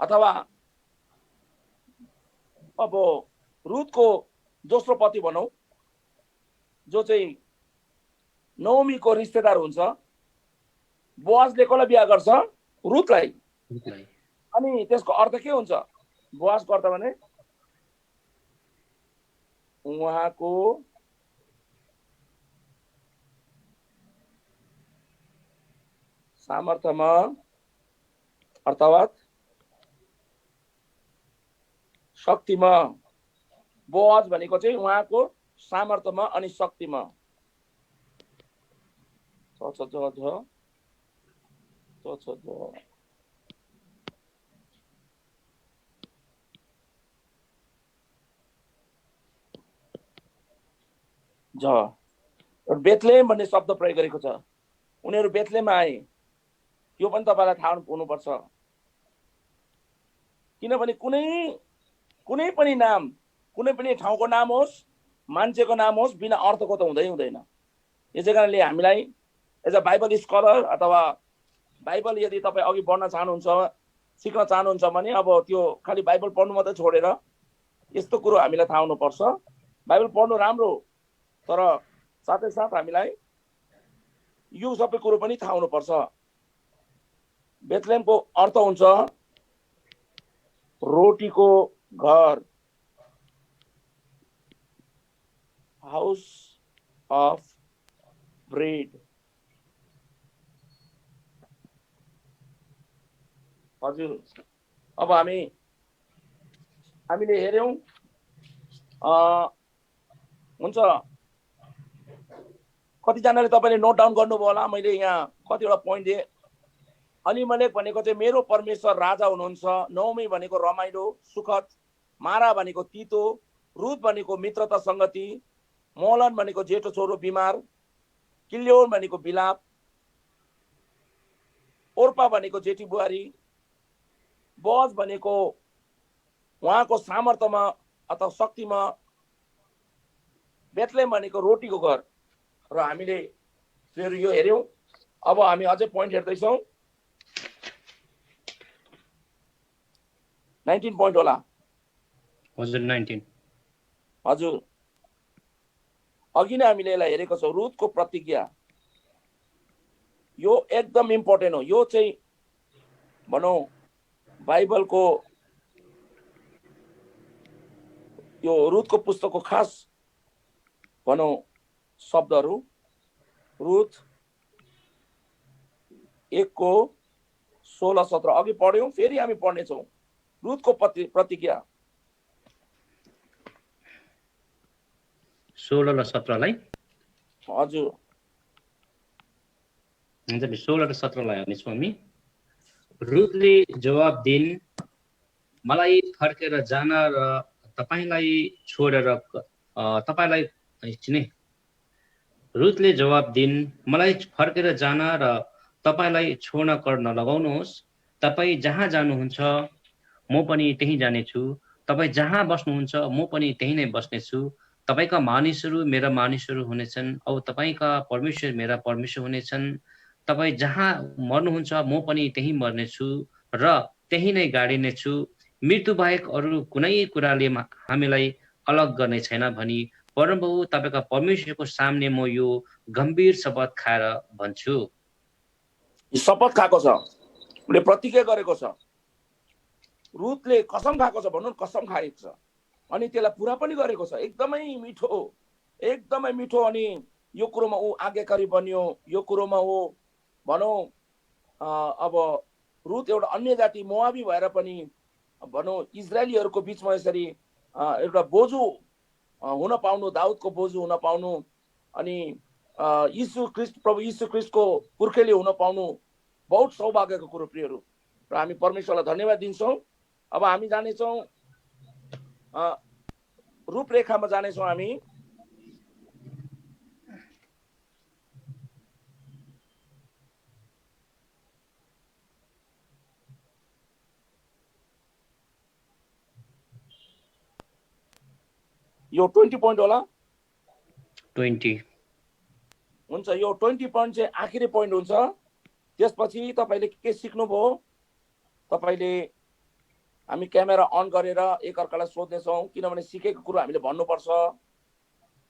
अथवा अब रुथको दोस्रो पति भनौँ, जो चाहिँ नोमीको रिश्तेदार हुन्छ। बोअजले कसलाई बिहा गर्छ? रुथलाई। अनि त्यसको अर्थ के हुन्छ? बोअजको अर्थ भने उहाँको सामर्थ्यमा अर्थात् शक्तिमा। बोअज भनेको चाहिँ उहाँको सामर्थ्यमा अनि शक्तिमा। बेथलेम भन्ने शब्द प्रयोग गरेको छ। उनीहरू बेथलेममा आए, यो पनि तपाईलाई थाहा हुनुपर्छ। किनभने कुनै पनि नाम, कुनै पनि ठाउँको नाम होस्, मान्छेको नाम होस्, बिना अर्थको त हुँदैन। यसै कारणले हामीलाई एज अ बाइबल स्कलर अथवा बाइबल यदि तपाईँ अघि बढ्न चाहनुहुन्छ, सिक्न चाहनुहुन्छ भने अब त्यो खालि बाइबल पढ्नु मात्रै छोडेर यस्तो कुरो हामीलाई थाहा हुनुपर्छ। बाइबल पढ्नु राम्रो, तर साथै साथ हामीलाई यो सबै कुरो पनि थाहा हुनुपर्छ। बेथलेमको अर्थ हुन्छ रोटीको घर, हाउस अफ ब्रेड। हजुर, अब हामीले हेर्यौं, हुन्छ। कतिजनाले तपाईँले नोट डाउन गर्नुभयो होला, मैले यहाँ कतिवटा पोइन्ट दिएँ। अलिमलेक भनेको चाहिँ मेरो परमेश्वर राजा हुनुहुन्छ। नोमी भनेको रमाइलो सुखद, मारा भनेको तितो, रुथ भनेको मित्रता संगति, मोलन भनेको जेठो छोरो बिमार, किल्योन भनेको बिलाप, ओर्पा भनेको जेठी बुहारी, बोअज भनेको उहाँको सामर्थ्यमा अथवा शक्तिमा, बेथलेम भनेको रोटीको घर। र हामीले फेरि यो हेर्यौं। अब हामी अझै पोइन्ट हेर्दैछौँ। 19 पोइन्ट होला। हजुर 19। हजुर, अघि नै हामीले यसलाई हेरेको छौँ। रुथको प्रतिज्ञा यो एकदम इम्पोर्टेन्ट हो। यो चाहिँ भनौँ बाइबलको यो रुथको पुस्तकको खास भनौँ शब्दहरू। रुथ 1:16-17 अघि पढ्यौं, फेरि हामी पढ्नेछौँ। रुथको प्रतिज्ञा 16 र 17 हजुर, हुन्छ 16 र 17 हेर्नेछौँ हामी। रुथले जवाब दिइन्, मलाई फर्केर जान र तपाईलाई छोडेर रुथले जवाब दिइन्, मलाई फर्केर जान र तपाईलाई छोड्न कर नलगाउनुहोस्। तपाईँ जहाँ जानुहुन्छ म पनि त्यही जानेछु, तपाईँ जहाँ बस्नुहुन्छ म पनि त्यही नै बस्नेछु। तपाईका मानिसहरू मेरा मानिसहरू हुनेछन् औ तपाईका परमेश्वर मेरा परमेश्वर हुनेछन्। तपाईँ जहाँ मर्नुहुन्छ म पनि त्यही मर्नेछु र त्यही नै गाडिनेछु। मृत्यु बाहेक अरू कुनै कुराले हामीलाई अलग गर्ने छैन भनी परमप्रभु तपाईका परमेश्वरको सामने म यो गम्भीर शपथ खाएर भन्छु। शपथ खाएको छ, उसले प्रतिज्ञा गरेको छ। रुथले कसम खाएको छ, भन्नु कसम खाएको छ, अनि त्यसलाई पुरा पनि गरेको छ। एकदमै मिठो। अनि यो कुरोमा ऊ आज्ञाकारी बन्यो। यो कुरोमा ऊ भनौँ अब रुथ एउटा अन्य जाति मोआबी भएर पनि भनौँ इजरायलीहरूको बिचमा यसरी एउटा बोजू हुन पाउनु, दाउदको बोजू हुन पाउनु, अनि प्रभु यीशु ख्रीष्टको पुर्खेली हुन पाउनु बहुत सौभाग्यको कुरो प्रियहरू। र हामी परमेश्वरलाई धन्यवाद दिन्छौँ। अब हामी जानेछौँ रूपरेखामा जानेछौँ हामी। यो 20 पोइन्ट होला 20 हुन्छ। यो 20 पोइन्ट चाहिँ आखिरी पोइन्ट हुन्छ। त्यसपछि तपाईले के सिक्नुभयो, तपाईले हामी क्यामेरा अन गरेर एकअर्कालाई सोध्नेछौँ, किनभने सिकेको कुरो हामीले भन्नुपर्छ।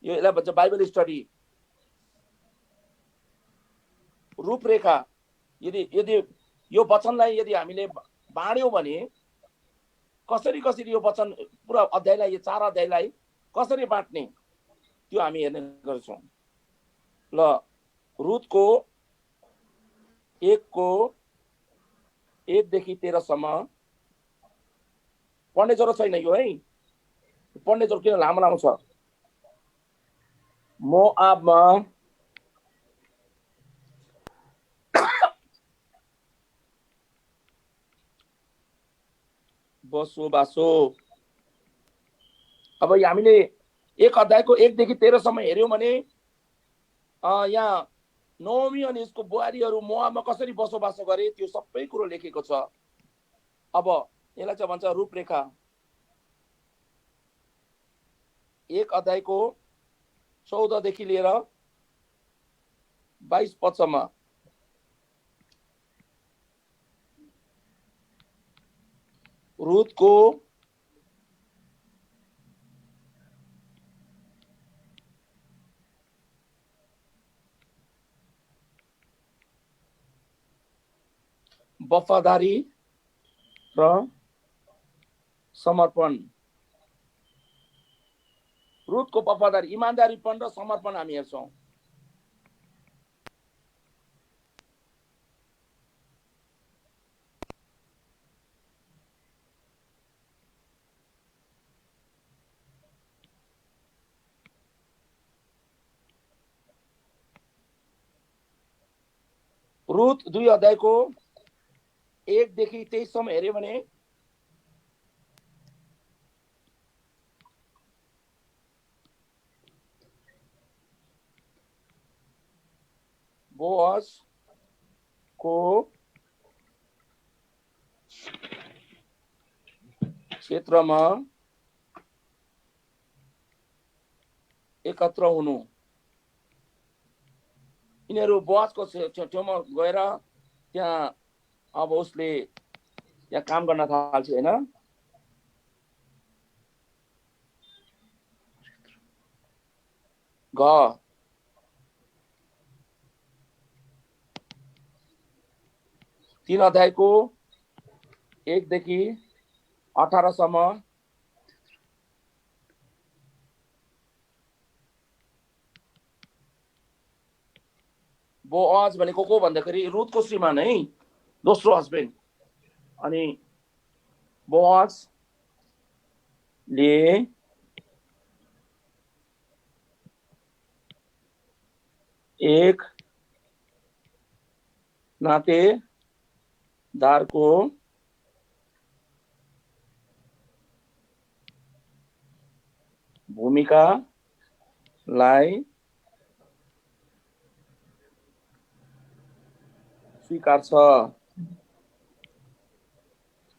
यो यसलाई भन्छ बाइबल स्टडी रूपरेखा। यदि यदि यो वचनलाई यदि हामीले बाँड्यौँ भने कसरी कसरी यो वचन पुरा अध्यायलाई, यो 4 अध्यायलाई कसरी बाँट्ने त्यो हामी हेर्ने गर्छौँ। ल रुथको 1 देखि 13 सम्म पढ्ने जरुरत छैन यो है, पढ्ने जरुरत किन, लामो लामो छ। मोआबमा बसोबासो। अब हामीले 1 अध्यायको 1 देखि 13 सम्म हेर्यौं भने यहाँ नोमी अनि यसको बुहारीहरू मोआबमा कसरी बसोबासो गरे त्यो सबै कुरो लेखेको छ। अब यसलाई चाहिँ भन्छ रूपरेखा। 1 अध्यायको 14 देखि लिएर 22 पदसम्म रुथको वफादारी र समर्पण, रुथको वफादारी, इमानदारीपन र समर्पण हामी हेर्छौं। रुथ 2 अध्यायको 1 देखि 23 सम्म हेर्यो भने बोअजको क्षेत्रमा एकत्र हुनु। यिनीहरू बोअजको छेउमा गएर त्यहाँ अब उसले त्यहाँ काम गर्न थाल्छ हैन। घ 3 अध्यायको 1 देखि 18 सम्म बोअज भनेको को भन्दाखेरि रुथको श्रीमान है, दोस्रो हस्बेन्ड। अनि बोअजले एक नातेदारको भूमिकालाई स्वीकार्छ।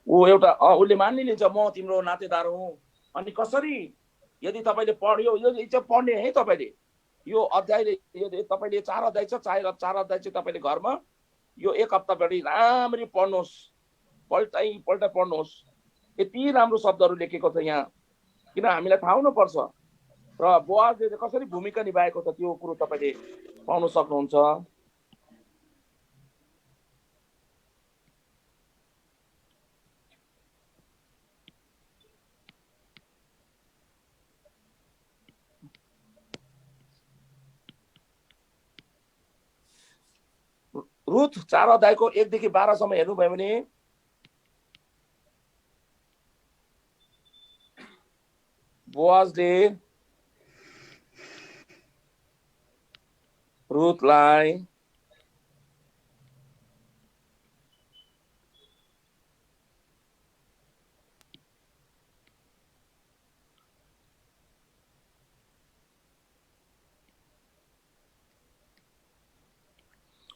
ऊ एउटा उसले मानिलिन्छ म तिम्रो नातेदार हुँ। अनि कसरी, यदि तपाईले पढ्यो, यो चाहिँ पढ्ने है तपाईले, यो अध्यायले, यो तपाईले 4 अध्याय छ, 4 अध्याय चाहिँ तपाईले घरमा यो 1 हप्ताभरि राम्ररी पढ्नुहोस्, पल्टाइ पढ्नुहोस्। यति राम्रो शब्दहरू लेखेको छ यहाँ, किन हामीलाई थाहा हुनुपर्छ। र बोअजले कसरी भूमिका निभाएको छ त्यो कुरो तपाईले पाउन सक्नुहुन्छ। रुथ 4 अध्यायको 1 देखि 12 सम्म हेर्नुभयो भने बोअजले रुथलाई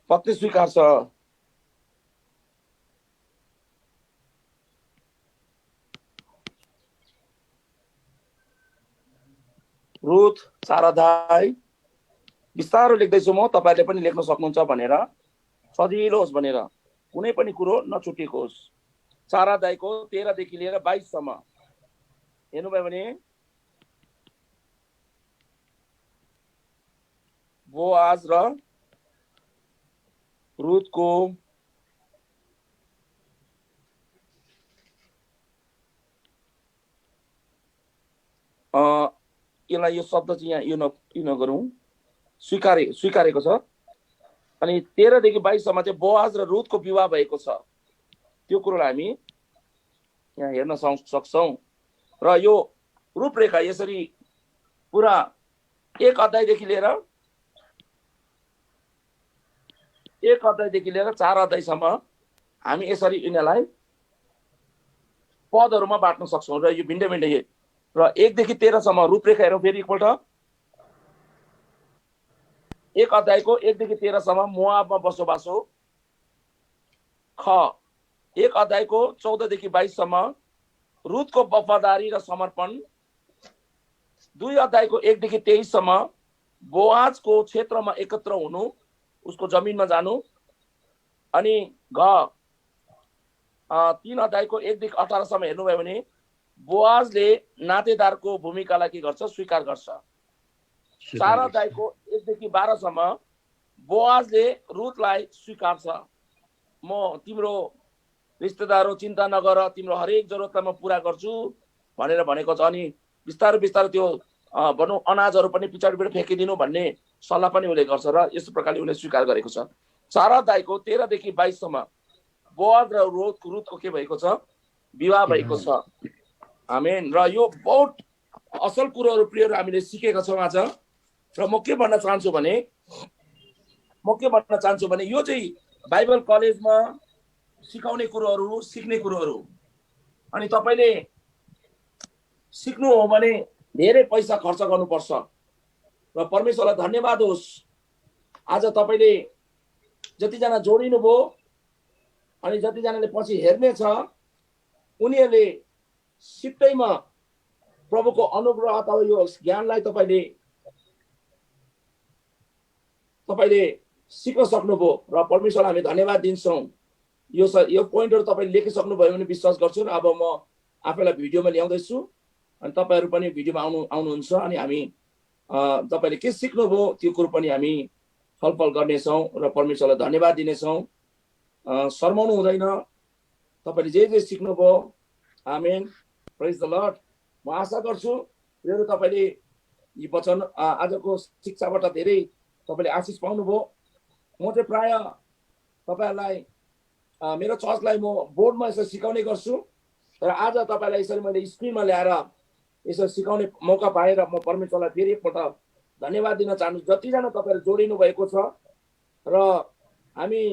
पत्नी स्वीकार्छ। रुथ 4 अध्याय बिस्तारो लेख्दैछु म, तपाईहरुले पनि लेख्न सक्नुहुन्छ भनेर, सजिलो होस् भनेर, कुनै पनि कुरो नछुटेको होस्। 4 अध्यायको 13 देखि लिएर 22 सम्म हेर्नुभयो भने बोआज र रुथको यसलाई यो शब्द चाहिँ यहाँ यो नगरौँ, स्वीकारेको छ। अनि 13 देखि 22 सम्म चाहिँ बोआज र रुथको विवाह भएको छ, त्यो कुरोलाई हामी यहाँ हेर्न सक्छौँ। र यो रूपरेखा यसरी पुरा 1 अध्यायदेखि लिएर 4 अध्यायसम्म हामी यसरी यिनीहरूलाई पदहरूमा बाँट्न सक्छौँ। र यो भिन्दै भिन्दै र 1 देखि 13 सम्म रूपरेखा हेरौँ फेरि एकपल्ट। 1 अध्यायको 1 देखि 13 सम्म मोआबमा बसोबासो। ख 1 अध्यायको 14 देखि 22 सम्म रुथको वफादारी र समर्पण। 2 अध्यायको 1 देखि 23 सम्म बोआजको क्षेत्रमा एकत्र हुनु, उसको जमिनमा जानु। अनि घ 3 अध्यायको 1 देखि 18 सम्म हेर्नुभयो भने बोआजले नातेदारको भूमिकालाई के गर्छ, स्वीकार गर्छ। 4 अध्यायको 1 देखि 12 सम्म बोआजले रुथलाई स्वीकार्छ। म तिम्रो रिश्तेदार हो, चिन्ता नगर, तिम्रो हरेक जरुरतलाई म पूरा गर्छु भनेर भनेको छ। अनि बिस्तारै बिस्तारै त्यो भनौँ अनाजहरू पनि पछाडिबाट फ्याँकिदिनु भन्ने सल्लाह पनि उसले गर्छ र यस प्रकारले उसले स्वीकार गरेको छ। 4 अध्यायको 13 देखि 22 सम्म बोआज र रुथको के भएको छ, विवाह भएको छ। आमेन। र यो बहुत असल कुरोहरू प्रियहरू हामीले सिकेका छौँ आज। र म के भन्न चाहन्छु भने यो चाहिँ बाइबल कलेजमा सिकाउने कुरोहरू, सिक्ने कुरोहरू। अनि तपाईले सिक्नु हो भने धेरै पैसा खर्च गर्नुपर्छ। र परमेश्वरलाई धन्यवाद होस्, आज तपाईले जतिजना जोडिनु भयो अनि जतिजनाले पछि हेर्ने छ उनीहरूले सित्तैमा प्रभुको अनुग्रह अथवा यो ज्ञानलाई तपाईले सिक्न सक्नुभयो। र परमेश्वरलाई हामी धन्यवाद दिन्छौँ। यो पोइन्टहरू तपाईले लेखिसक्नु भयो भने विश्वास गर्छु। र अब म आफैलाई भिडियोमा ल्याउँदैछु अनि तपाईहरु पनि भिडियोमा आउनुहुन्छ। अनि हामी तपाईले के सिक्नुभयो त्यो कुरो पनि हामी छलफल गर्नेछौँ र परमेश्वरलाई धन्यवाद दिनेछौँ। शर्माउनु हुँदैन, तपाईले जे सिक्नुभयो। आमेन, प्रेज द लर्ड। म आशा गर्छु यो तपाईले यी वचन आजको शिक्षाबाट धेरै तपाईले आशिष पाउनुभयो। म चाहिँ प्राय तपाईहरुलाई मेरो चर्चलाई म बोर्डमा यसरी सिकाउने गर्छु र आज तपाईलाई यसरी मैले स्क्रिनमा ल्याएर यसरी सिकाउने मौका पाएर म परमेश्वरलाई फेरि एकपल्ट धन्यवाद दिन चाहन्छु। जतिजना तपाईहरु जोडिनु भएको छ र हामी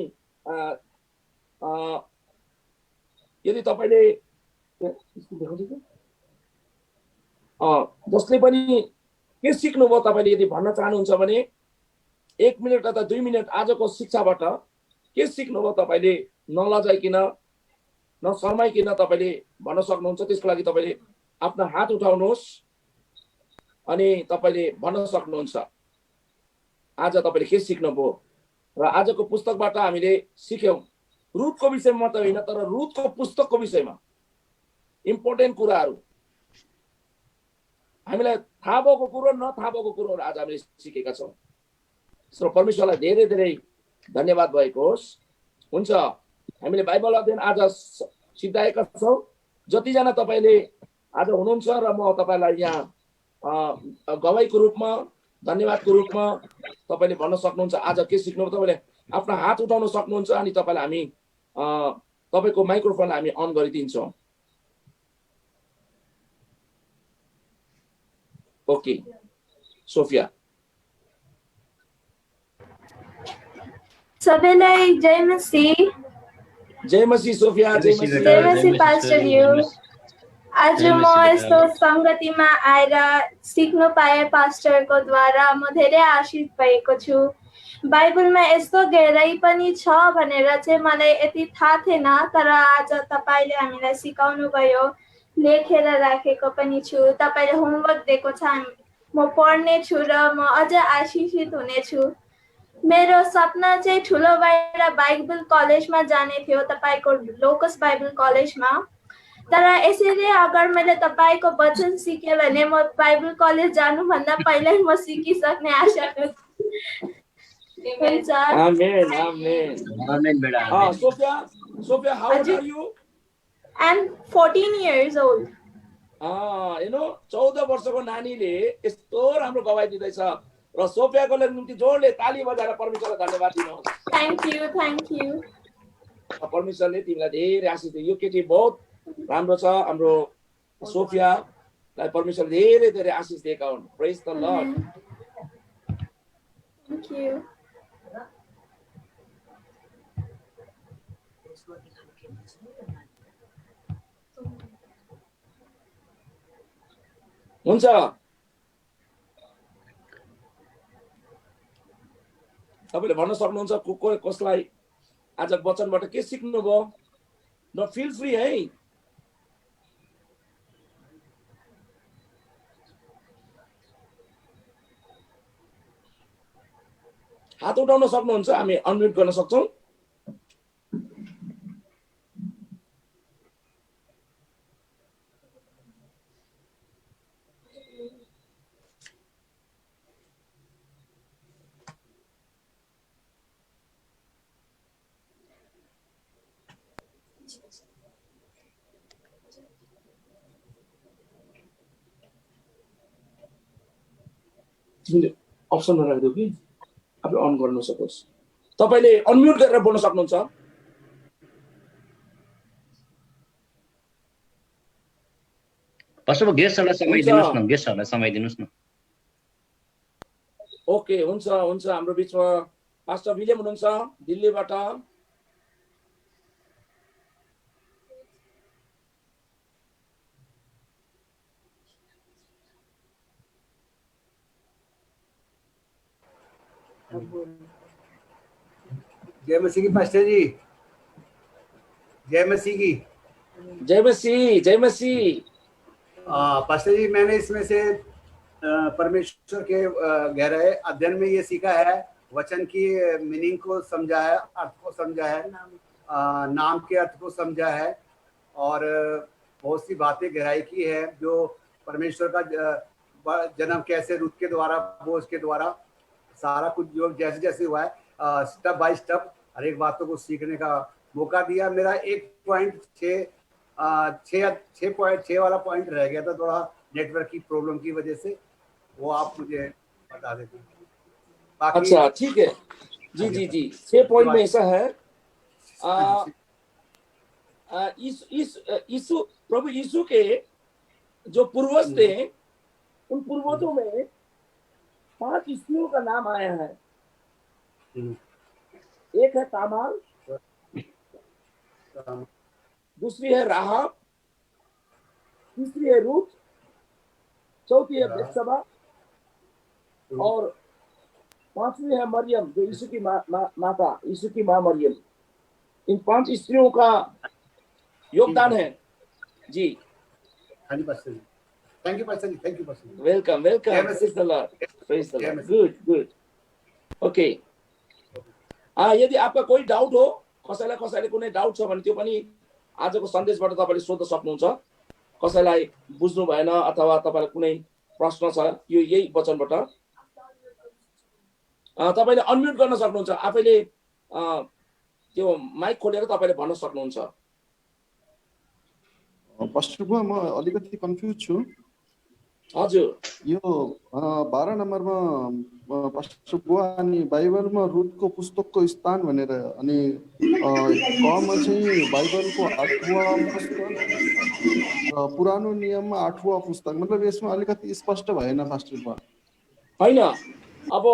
यदि तपाईले जसले पनि के सिक्नुभयो तपाईले यदि भन्न चाहनुहुन्छ भने 1 मिनेट अथवा 2 मिनेट आजको शिक्षाबाट के सिक्नुभयो तपाईले नलजाइकिन नशर्माइकिन तपाईले भन्न सक्नुहुन्छ। त्यसको लागि तपाईले आफ्नो हात उठाउनुहोस् अनि तपाईले भन्न सक्नुहुन्छ आज तपाईले के सिक्नुभयो। र आजको पुस्तकबाट हामीले सिक्यौं रुथको विषयमा मात्र होइन तर रुथको पुस्तकको विषयमा इम्पोर्टेन्ट कुराहरू, हामीलाई थाहा भएको कुरो नथाहा भएको कुरोहरू आज हामीले सिकेका छौं। सो परमेश्वरलाई धेरै धेरै धन्यवाद भएको होस्। हुन्छ, हामीले बाइबल अध्ययन आज सिद्धाएका छौं। जतिजना तपाईले आज हुनुहुन्छ र म तपाईलाई यहाँ गवाईको रूपमा धन्यवादको रूपमा तपाईले भन्न सक्नुहुन्छ आज के सिक्नुभयो। तपाईले आफ्नो हात उठाउन सक्नुहुन्छ अनि तपाईलाई हामी तपाईको माइक्रोफोन हामी अन गरिदिन्छौं। Okay Sophia. सबैलाई जय मसीह। जय मसीह सोफिया। जय मसीह पास्टर यू। आज म यस्तो संगतिमा आएर सिक्न पाए पास्टरको द्वारा म धेरै आशिष भएको छु। बाइबलमा यस्तो गहराई पनि छ भनेर चाहिँ मलाई यति थाहा थिएन, तर आज तपाईले हामीलाई सिकाउनु भयो, लेखेर राखेको पनि छु। तपाईले होमवर्क दिएको छ म पढ्नेछु र म अझ आशिषित हुनेछु। मेरो सपना चाहिँ ठुलो भएर बाइबल कलेजमा जाने थियो, तपाईँको लोकस बाइबल कलेजमा। तर यसरी अगर मैले तपाईँको वचन सिकेँ भने म बाइबल कलेज जानुभन्दा पहिल्यै म सिकिसक्ने आशा गर्छु। हुन्छ। आमेन आमेन। आमेन बेटा, आमेन। Sophia, how old are you? I'm 14 years old. 14 वर्षको नानीले यस्तो राम्रो गवाई दिँदैछ र सोफियाको निम्ति जोडले ताली बजाएर परमेश्वरलाई धन्यवाद दिनुहोस्। Thank you. परमेश्वरले तिमीलाई धेरै आशिष दियो। यो केटी बहुत राम्रो छ। हाम्रो सोफियालाई परमेश्वरले धेरै धेरै आशिष दिएका हुन्। प्रेज द लर्ड। Thank you. हुन्छ। तपाईले भन्न सक्नुहुन्छ कसलाई आज वचनबाट के सिक्नुभयो? न फिल फ्री है। हात उठाउन सक्नुहुन्छ, हामी अनम्युट गर्न सक्छौं। अप्सनमा राखिदिउ कि आफै अन गर्न सकोस्। तपाईले अनम्युट गरेर बोल्न सक्नुहुन्छ। पास्टर गेस्टहरुलाई समय दिनुस् न, गेस्टहरुलाई समय दिनुस् न। ओके, हुन्छ। हाम्रो बीचमा पास्टर विलियम हुनुहुन्छ दिल्लीबाट। जय मसीह की पास्टर जी। जय मसीह की। जय मसीह। पास्टर जी, मैंने इसमें से परमेश्वर के गहराई अध्ययन में ये सीखा है, वचन की मीनिंग को समझा है, अर्थ को समझा है, नाम के अर्थ को समझा है और बहुत सी बातें गहराई की है। जो परमेश्वर का जन्म कैसे रूथ के द्वारा, बोझ के द्वारा, सारा कुछ जो जैसे जैसे हुआ है स्टेप बाय स्टेप हर एक बातों को सीखने का मौका दिया। मेरा 1.6 वाला पॉइंट रह गया था थोड़ा नेटवर्क की प्रॉब्लम की वजह से, वो आप मुझे बता देते। अच्छा, ठीक है जी। 6 पॉइंट में ऐसा है, प्रभु यीशु के जो पूर्वज थे, उन पूर्वजों में 5 स्त्रियों का नाम आया है। एक है तामार, दूसरी है राहाब, तीसरी है रूथ, चौथी है बत्सबा और 5वीं है मरियम, जो यीशु की माता, यीशु की मां मरियम। इन 5 स्त्रियों का योगदान है जी। हाँ जी pastor ji, thank you pastor ji, thank you pastor ji. Welcome. Praise the lord. Good. Okay. यदि आपका कोई डाउट हो, कसैलाई कुनै डाउट छ भने त्यो पनि आजको सन्देशबाट तपाईले सोध्न सक्नुहुन्छ। कसैलाई बुझ्नु भएन अथवा तपाईलाई कुनै प्रश्न छ यो यही वचनबाट, तपाईले अनम्युट गर्न सक्नुहुन्छ। आफैले त्यो माइक खोलेर तपाईले भन्न सक्नुहुन्छ। पास्टर बुवा, म अलिकति कन्फ्युज छु। हजुर, यो 12 नम्बरमा पास्टर बुवा अनि बाइबलमा रुथको पुस्तकको स्थान भनेर, अनि कमा चाहिँ बाइबलको 8वां पुस्तक र पुरानो नियममा 8वां पुस्तक, मतलब यसमा अलिकति स्पष्ट भएन पास्टर बुवा। हैन, अब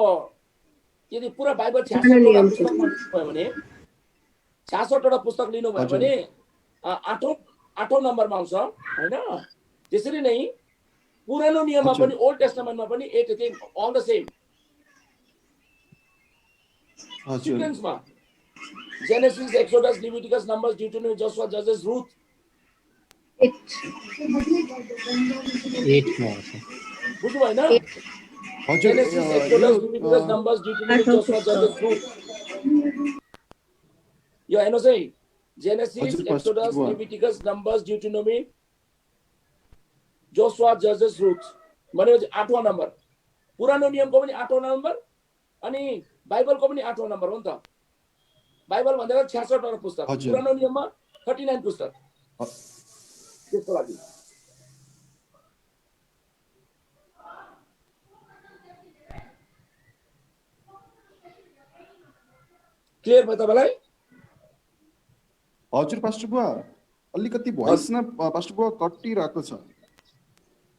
यदि पुरा बाइबल 66वटा पुस्तक लिनुभयो भने 66वटा पुस्तक लिनुभयो भने 8औं नम्बरमा आउँछ हैन। त्यसरी नै पुरानो नियममा पनि, ओल्ड टेस्टामेन्टमा पनि 8 थिङ अल द सेम सिक्वेन्समा। Genesis, Exodus, Leviticus, Numbers, Deuteronomy, Joshua, जजेस, रुथ। 8 मा बुझ्नु भएन? हजुर Genesis, Exodus, Leviticus, Numbers, Deuteronomy, Joshua, जजेस, रुथ। यो हेर्नुहोस् है, जेनेसिस, हजुर, पास्टर एक्सोडस, बुवा। लेभिटिकस, नम्बर्स, ड्युटेरोनोमी, जोसुवा, जजेस, रुथ भनेपछि 8वां नम्बर। पुरानो नियमको पनि 8वां नम्बर अनि बाइबलको पनि 8वां नम्बर हो नि त। बाइबल भनेको 66वटा पुस्तक, हजुर। पुरानो नियममा 39 पुस्तक। त्यसको लागि क्लियर भयो तपाईलाई? हजुर पास्टर बुवा, अलिकति भोइस न पास्टर बुवा कटिरहेको छ।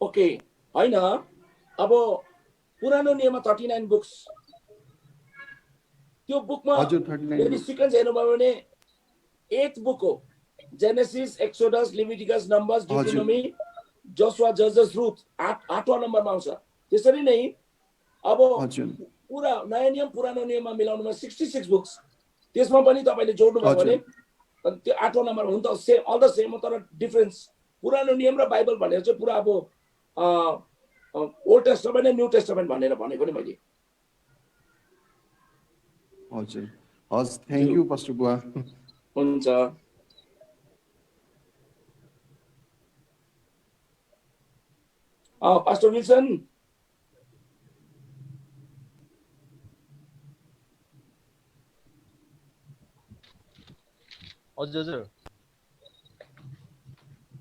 ओके, होइन अब पुरानो नियममा 39 बुक्स, त्यो बुकमा हजुर 39 यदि सिक्वेन्स हेर्नुभयो भने 8th बुक हो, genesis, Exodus, Leviticus, Numbers, Deuteronomy, Joshua, जजेस, रुथ 8वां नम्बरमा आउँछ। त्यसरी नै अब हजुर पुरा नयाँ नियम पुरानो नियममा मिलाउनुमा 66 बुक्स, त्यसमा पनि तपाईले जोड्नु भयो भने त्यो 8वां नम्बर हुन्छ। सेम अल द सेम हो, तर डिफरेन्स पुरानो नियम र बाइबल भनेर चाहिँ पुरा अब ओल्ड टेस्टामेन्ट र न्यू टेस्टामेन्ट भनेर भनेको नि मैले। हजुर हस्, थ्याङ्क यू पास्टर बुवा। हुन्छ। पास्टर विल्सन, हजुर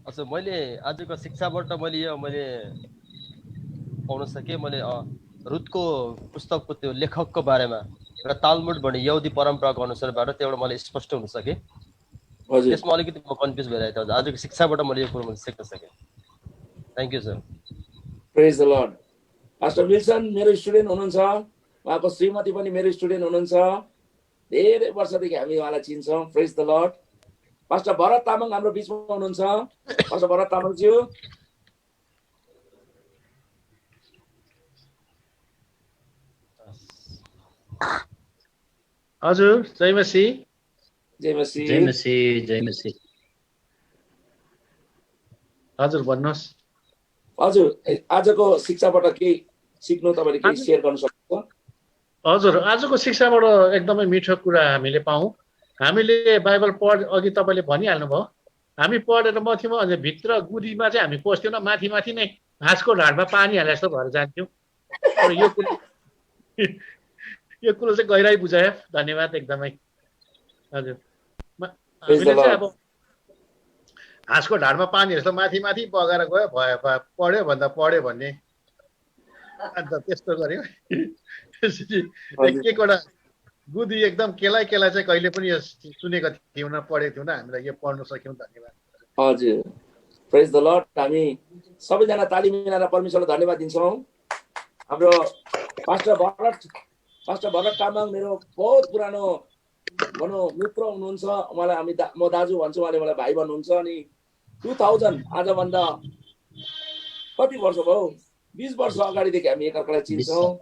अच्छा, मैले आजको शिक्षाबाट मैले पाउन सकेँ। मैले रुथको पुस्तकको त्यो लेखकको बारेमा एउटा तालमुड भन्ने यहुदी परम्पराको अनुसारबाट त्यहाँबाट मैले स्पष्ट हुन सकेँ। त्यसमा अलिकति म कन्फ्युज भइरहेको थिएँ। आजको शिक्षाबाट मैले यो कुरो सिक्न सकेँ। Thank you sir. Praise the lord. Pastor Wilson मेरो स्टुडेन्ट हुनुहुन्छ, उहाँको श्रीमती पनि मेरो स्टुडेन्ट हुनुहुन्छ। धेरै वर्षदेखि हामी उहाँलाई चिन्छौँ। Praise the lord. Pastor Bharat Tamang हाम्रो बिचमा हुनुहुन्छ। पास्टर भरत तामाङज्यू, हजुर, जय मसी। जय मसी। जय मसी, जय मसी। हजुर भन्नुहोस्। हजुर, आजको शिक्षाबाट केही सिक्नु, तपाईँले केही सेयर गर्न सक्नुहुन्छ? हजुर, आजको शिक्षाबाट एकदमै मिठो कुरा हामीले पाऊँ। हामीले बाइबल अघि तपाईँले भनिहाल्नुभयो, हामी पढेर मथ्यौँ, अझ भित्र गुदीमा चाहिँ हामी पस्थ्यौँ, माथि माथि नै हाँसको ढाडमा पानी हाले जस्तो भएर जान्थ्यौँ। तर यो कुरो चाहिँ गहिराई बुझायो। धन्यवाद एकदमै। हजुर, हामीले चाहिँ अब हाँसको ढाडमा पानी जस्तो माथि माथि बगाएर गयो, पढ्यो भन्दा पढ्यो भन्ने, अन्त त्यस्तो गर्यो। एक एकवटा गुदी एकदम केलाई चाहिँ कहिले पनि यो सुनेको थियौँ, पढेको थियौँ, हामीलाई यो पढ्न सक्यौँ। धन्यवाद। हजुर, प्रेज द लर्ड। हामी सबैजना ताली मिलाएर परमेश्वरलाई धन्यवाद दिन्छौँ। हाम्रो पास्टर भरत तामाङ मेरो बहुत पुरानो भनौँ मित्र हुनुहुन्छ। उहाँलाई म दाजु भन्छु, उहाँले मलाई भाइ भन्नुहुन्छ। अनि 2000 आजभन्दा कति वर्ष भयो, 20 वर्ष अगाडिदेखि हामी एकअर्कालाई चिन्छौँ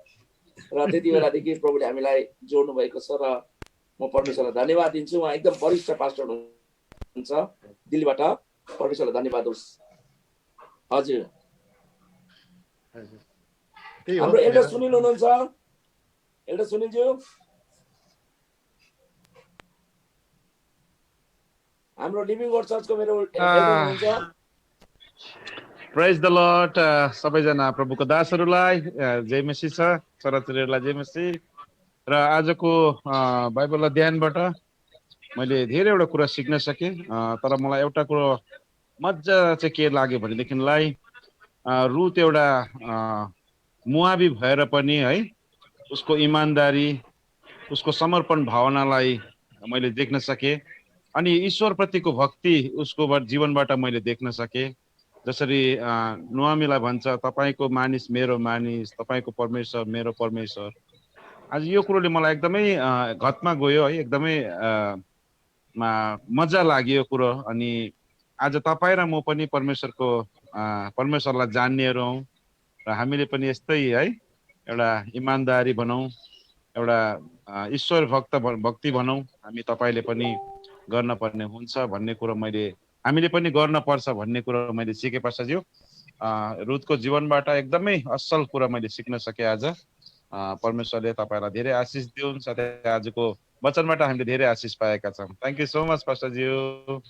र त्यति बेलादेखि प्रभुले हामीलाई जोड्नु भएको छ र म परमेश्वरलाई धन्यवाद दिन्छु। उहाँ एकदम वरिष्ठ पास्टर हुनुहुन्छ। दिलबाट परमेश्वरलाई धन्यवाद होस्। हजुर, हाम्रो एल्डर सुनिल हुनुहुन्छ। एल्डर सुनिलज्यू, हाम्रो लिभिङ वर्ड चर्चको मेरो एल्डर हुनुहुन्छ। प्रेज द लर्ड। सबैजना प्रभुको दासहरूलाई जय मसी छ, छोराछोरीहरूलाई जय मसी। र आजको बाइबल अध्ययनबाट मैले धेरैवटा कुरा सिक्न सकेँ। तर मलाई एउटा कुरो मजा चाहिँ के लाग्यो भनेदेखिलाई, रुथ एउटा मुआबी भएर पनि है, उसको इमान्दारी, उसको समर्पण भावनालाई मैले देख्न सकेँ। अनि ईश्वरप्रतिको भक्ति उसको जीवनबाट मैले देख्न सकेँ। जसरी नुहामीलाई भन्छ, तपाईँको मानिस मेरो मानिस, तपाईँको परमेश्वर मेरो परमेश्वर। आज यो कुरोले मलाई एकदमै घतमा गयो है, एकदमै मजा लाग्यो यो कुरो। अनि आज तपाईँ र म पनि परमेश्वरलाई जान्नेहरू हौँ र हामीले पनि यस्तै है एउटा इमान्दारी बनाऊ, एउटा ईश्वर भक्ति भनौँ। हामी तपाईँले पनि गर्न पर्ने हुन्छ भन्ने कुरो हामीले पनि गर्न पर्छ भन्ने कुरो मैले सिके पास्टरज्यू। रुथको जीवनबाट एकदमै असल कुरा मैले सिक्न सकेँ आज। परमेश्वरले तपाईँलाई धेरै आशिष दिउन्। साथै आजको वचनबाट हामीले धेरै आशिष पाएका छौँ। थ्याङ्क यू सो मच पास्टरज्यू,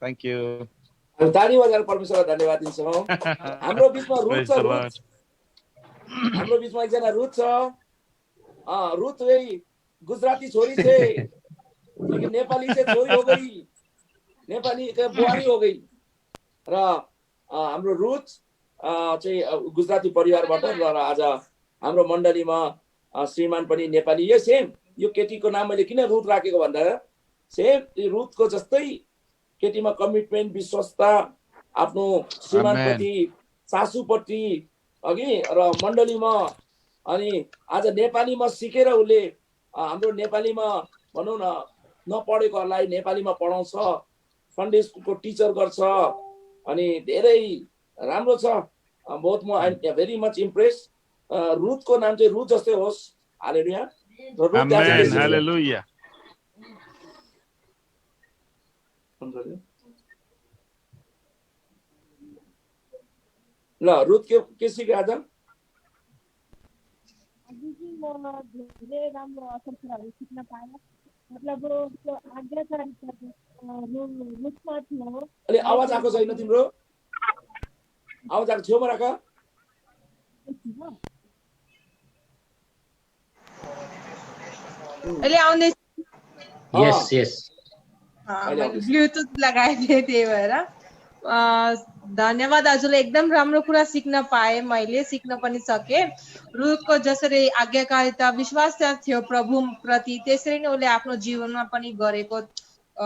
थ्याङ्क यू। ताली बजाएर परमेश्वरलाई धन्यवाद दिन्छौँ। हाम्रो बिचमा रुथ छ, हाम्रो बिचमा एकजना रुथ छ। रुथ वही गुजराती छोरी थे, लेकिन नेपाली से छोरी हो गई, नेपाली के बुहारी हो गई। र हाम्रो रुथ चाहिँ गुजराती परिवारबाट र आज हाम्रो मण्डलीमा श्रीमान पनि नेपाली। यो सेम, यो केटीको नाम मैले किन रुथ राखेको भन्दा सेम रुथको जस्तै केटीमा कमिटमेन्ट, विश्वस्ता, आफ्नो श्रीमानप्रति, सासूप्रति अघि र मण्डलीमा। अनि आज नेपालीमा सिकेर उसले हाम्रो नेपालीमा भनौँ न नपढेकोहरूलाई नेपालीमा पढाउँछ, सन्डे स्कुलको टिचर गर्छ। अनि धेरै राम्रो छ। बहुत म I am very much impress. रुथको नाम चाहिँ रुथ जस्तै होस्। हालेलुया, आमेन, हालेलुया। ल रुथ के सिक्यो आज? धेरै राम्रो असल कुराहरू सिक्न पाएँ। मतलब त्यो आज्ञाकारिता रुथमा थियो। अलि आवाज आएको छैन तिम्रो, आवाज आएको छेउमा राख। अहिले आउँदैछ? यस यस, ब्लुटुथ लगाएको थिएँ त्यही भएर। धन्यवाद हजुरले, एकदम राम्रो कुरा सिक्न पाएँ, मैले सिक्न पनि सकेँ। रुथको जसरी आज्ञाकारिता, विश्वास थियो प्रभु प्रति, त्यसरी नै उसले आफ्नो जीवनमा पनि गरेको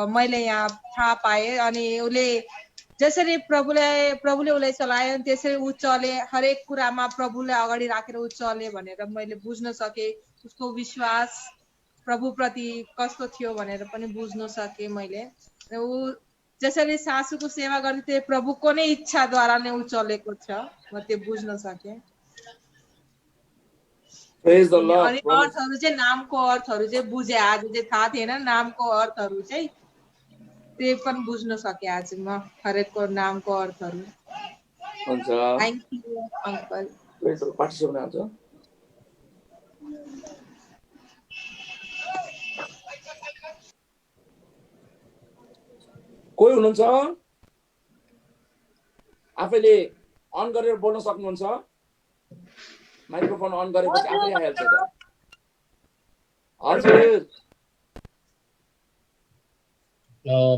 मैले यहाँ थाहा पाएँ। अनि उसले जसरी प्रभुले उसलाई चलायो त्यसरी ऊ चले, हरेक कुरामा प्रभुलाई अगाडि राखेर ऊ चले भनेर मैले बुझ्न सकेँ। उसको विश्वास प्रभुप्रति कस्तो थियो भनेर पनि बुझ्न सकेँ मैले। ऊ जसरी सासूको सेवा गर्थे प्रभुको नै इच्छाद्वारा नै ऊ चलेको छ, म त्यो बुझ्न सकेँ। अनि अर्थहरू चाहिँ, नामको अर्थहरू चाहिँ बुझेँ आज, चाहिँ थाहा थिएन नामको अर्थहरू चाहिँ, त्यही पनि बुझ्न सकेँ आज म, हरेकको नामको अर्थहरू। हुन्छ, थ्याङ्क यू अङ्कल। कोही हुनुहुन्छ आफैले अन गरेर बोल्न सक्नुहुन्छ? माइक्रोफोन अन गरेपछि आफै आइहाल्छ त। हजुर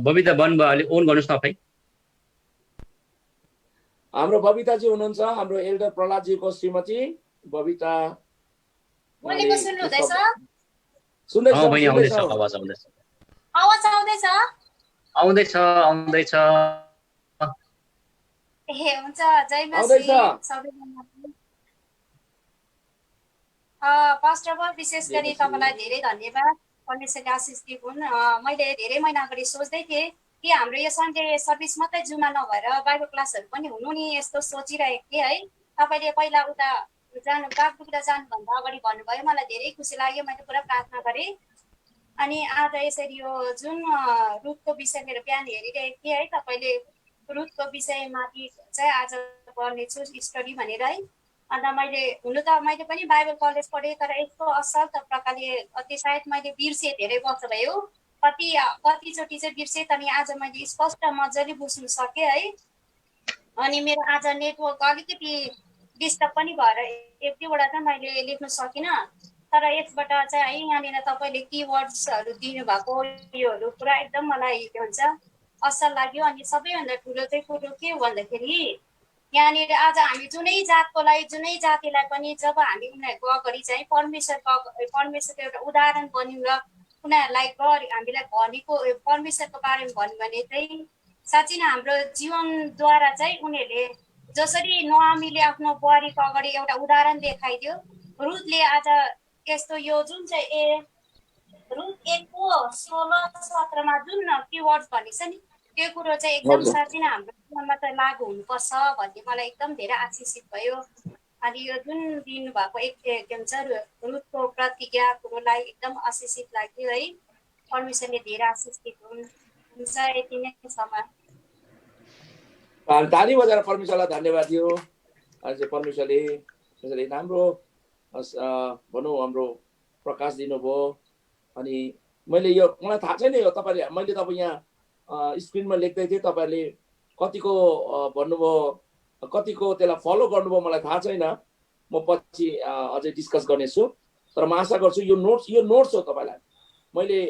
बबिता भन्नुभयो, अलि ओन गर्नुहोस् तपाईँ। हाम्रो बबिताजी हुनुहुन्छ, हाम्रो एल्डर प्रहलादजीको श्रीमती बबिता। सुन्नुहुँदैछ? आउँदैछ आउँदैछ। ए हुन्छ, जय मसीह सबैजनालाई। पास्टर विशेष गरी तपाईँलाई धेरै धन्यवाद, परमेश्वरले आशिष दिउन्। मैले धेरै महिना अगाडि सोच्दै थिएँ कि हाम्रो यो सन्डे सर्भिस मात्रै जुमा नभएर बाइबल क्लासहरू पनि हुनु नि, यस्तो सोचिरहेको थिएँ है। तपाईँले पहिला उता बागडुग्रा जानुभन्दा अगाडि भन्नुभयो, मलाई धेरै खुसी लाग्यो, मैले पुरा प्रार्थना गरेँ। अनि आज यसरी यो जुन रुथको विषय मेरो बिहान हेरिरहेको थिएँ है, तपाईँले रुथको विषयमाथि चाहिँ आज गर्नेछु स्टडी भनेर है। अन्त मैले पनि बाइबल कलेज पढेँ, तर यस्तो असल त प्रकारले अति सायद मैले बिर्सेँ, धेरै वर्ष भयो, कतिचोटि चाहिँ बिर्सेँ, तर आज मैले स्पष्ट मजाले बुझ्नु सकेँ है। अनि मेरो आज नेटवर्क अलिकति डिस्टर्ब पनि भएर एक दुईवटा चाहिँ मैले लेख्न सकिनँ, तर यसबाट चाहिँ है यहाँनिर तपाईँले किवर्ड्सहरू दिनुभएको योहरू पुरा एकदम मलाई के भन्छ असल लाग्यो। अनि सबैभन्दा ठुलो चाहिँ कुरो के हो भन्दाखेरि यहाँनिर आज हामी जुनै जातको लागि, जुनै जातिलाई पनि जब हामी उनीहरूको अगाडि चाहिँ परमेश्वरको एउटा उदाहरण बन्यौँ र उनीहरूलाई हामीलाई भनेको परमेश्वरको बारेमा भन्यो भने चाहिँ साँच्चै नै हाम्रो जीवनद्वारा चाहिँ उनीहरूले जसरी नोआमीले आफ्नो बुहारीको अगाडि एउटा उदाहरण देखाइदियो, रुथले आज यस्तो यो जुन चाहिँ रुथ 1:16-17 जुन किवर्ड्स भनेको छ नि, त्यो कुरो चाहिँ एकदम साँच्चै नै हाम्रो जीवनमा चाहिँ लागु हुनुपर्छ भन्ने मलाई एकदम धेरै आशिषित भयो। अनि यो जुन दिनुभएको के भन्छ रुथको प्रतिज्ञा कुरोलाई एकदम आशिषित लाग्यो है। परमेश्वरले धेरै आशिष दिनुहुन्छ। यति नै छ। ताली बजाएर परमेश्वरलाई धन्यवाद दियो। आज परमेश्वरले त्यसरी राम्रो भनौँ हाम्रो प्रकाश दिनुभयो। अनि मैले यो मलाई थाहा छैन यो तपाईँले मैले तपाईँ यहाँ स्क्रिनमा लेख्दै थिएँ तपाईँले कतिको भन्नुभयो कतिको त्यसलाई फलो गर्नुभयो मलाई थाहा छैन। म पछि अझै डिस्कस गर्नेछु। तर म आशा गर्छु यो नोट्स हो तपाईँलाई मैले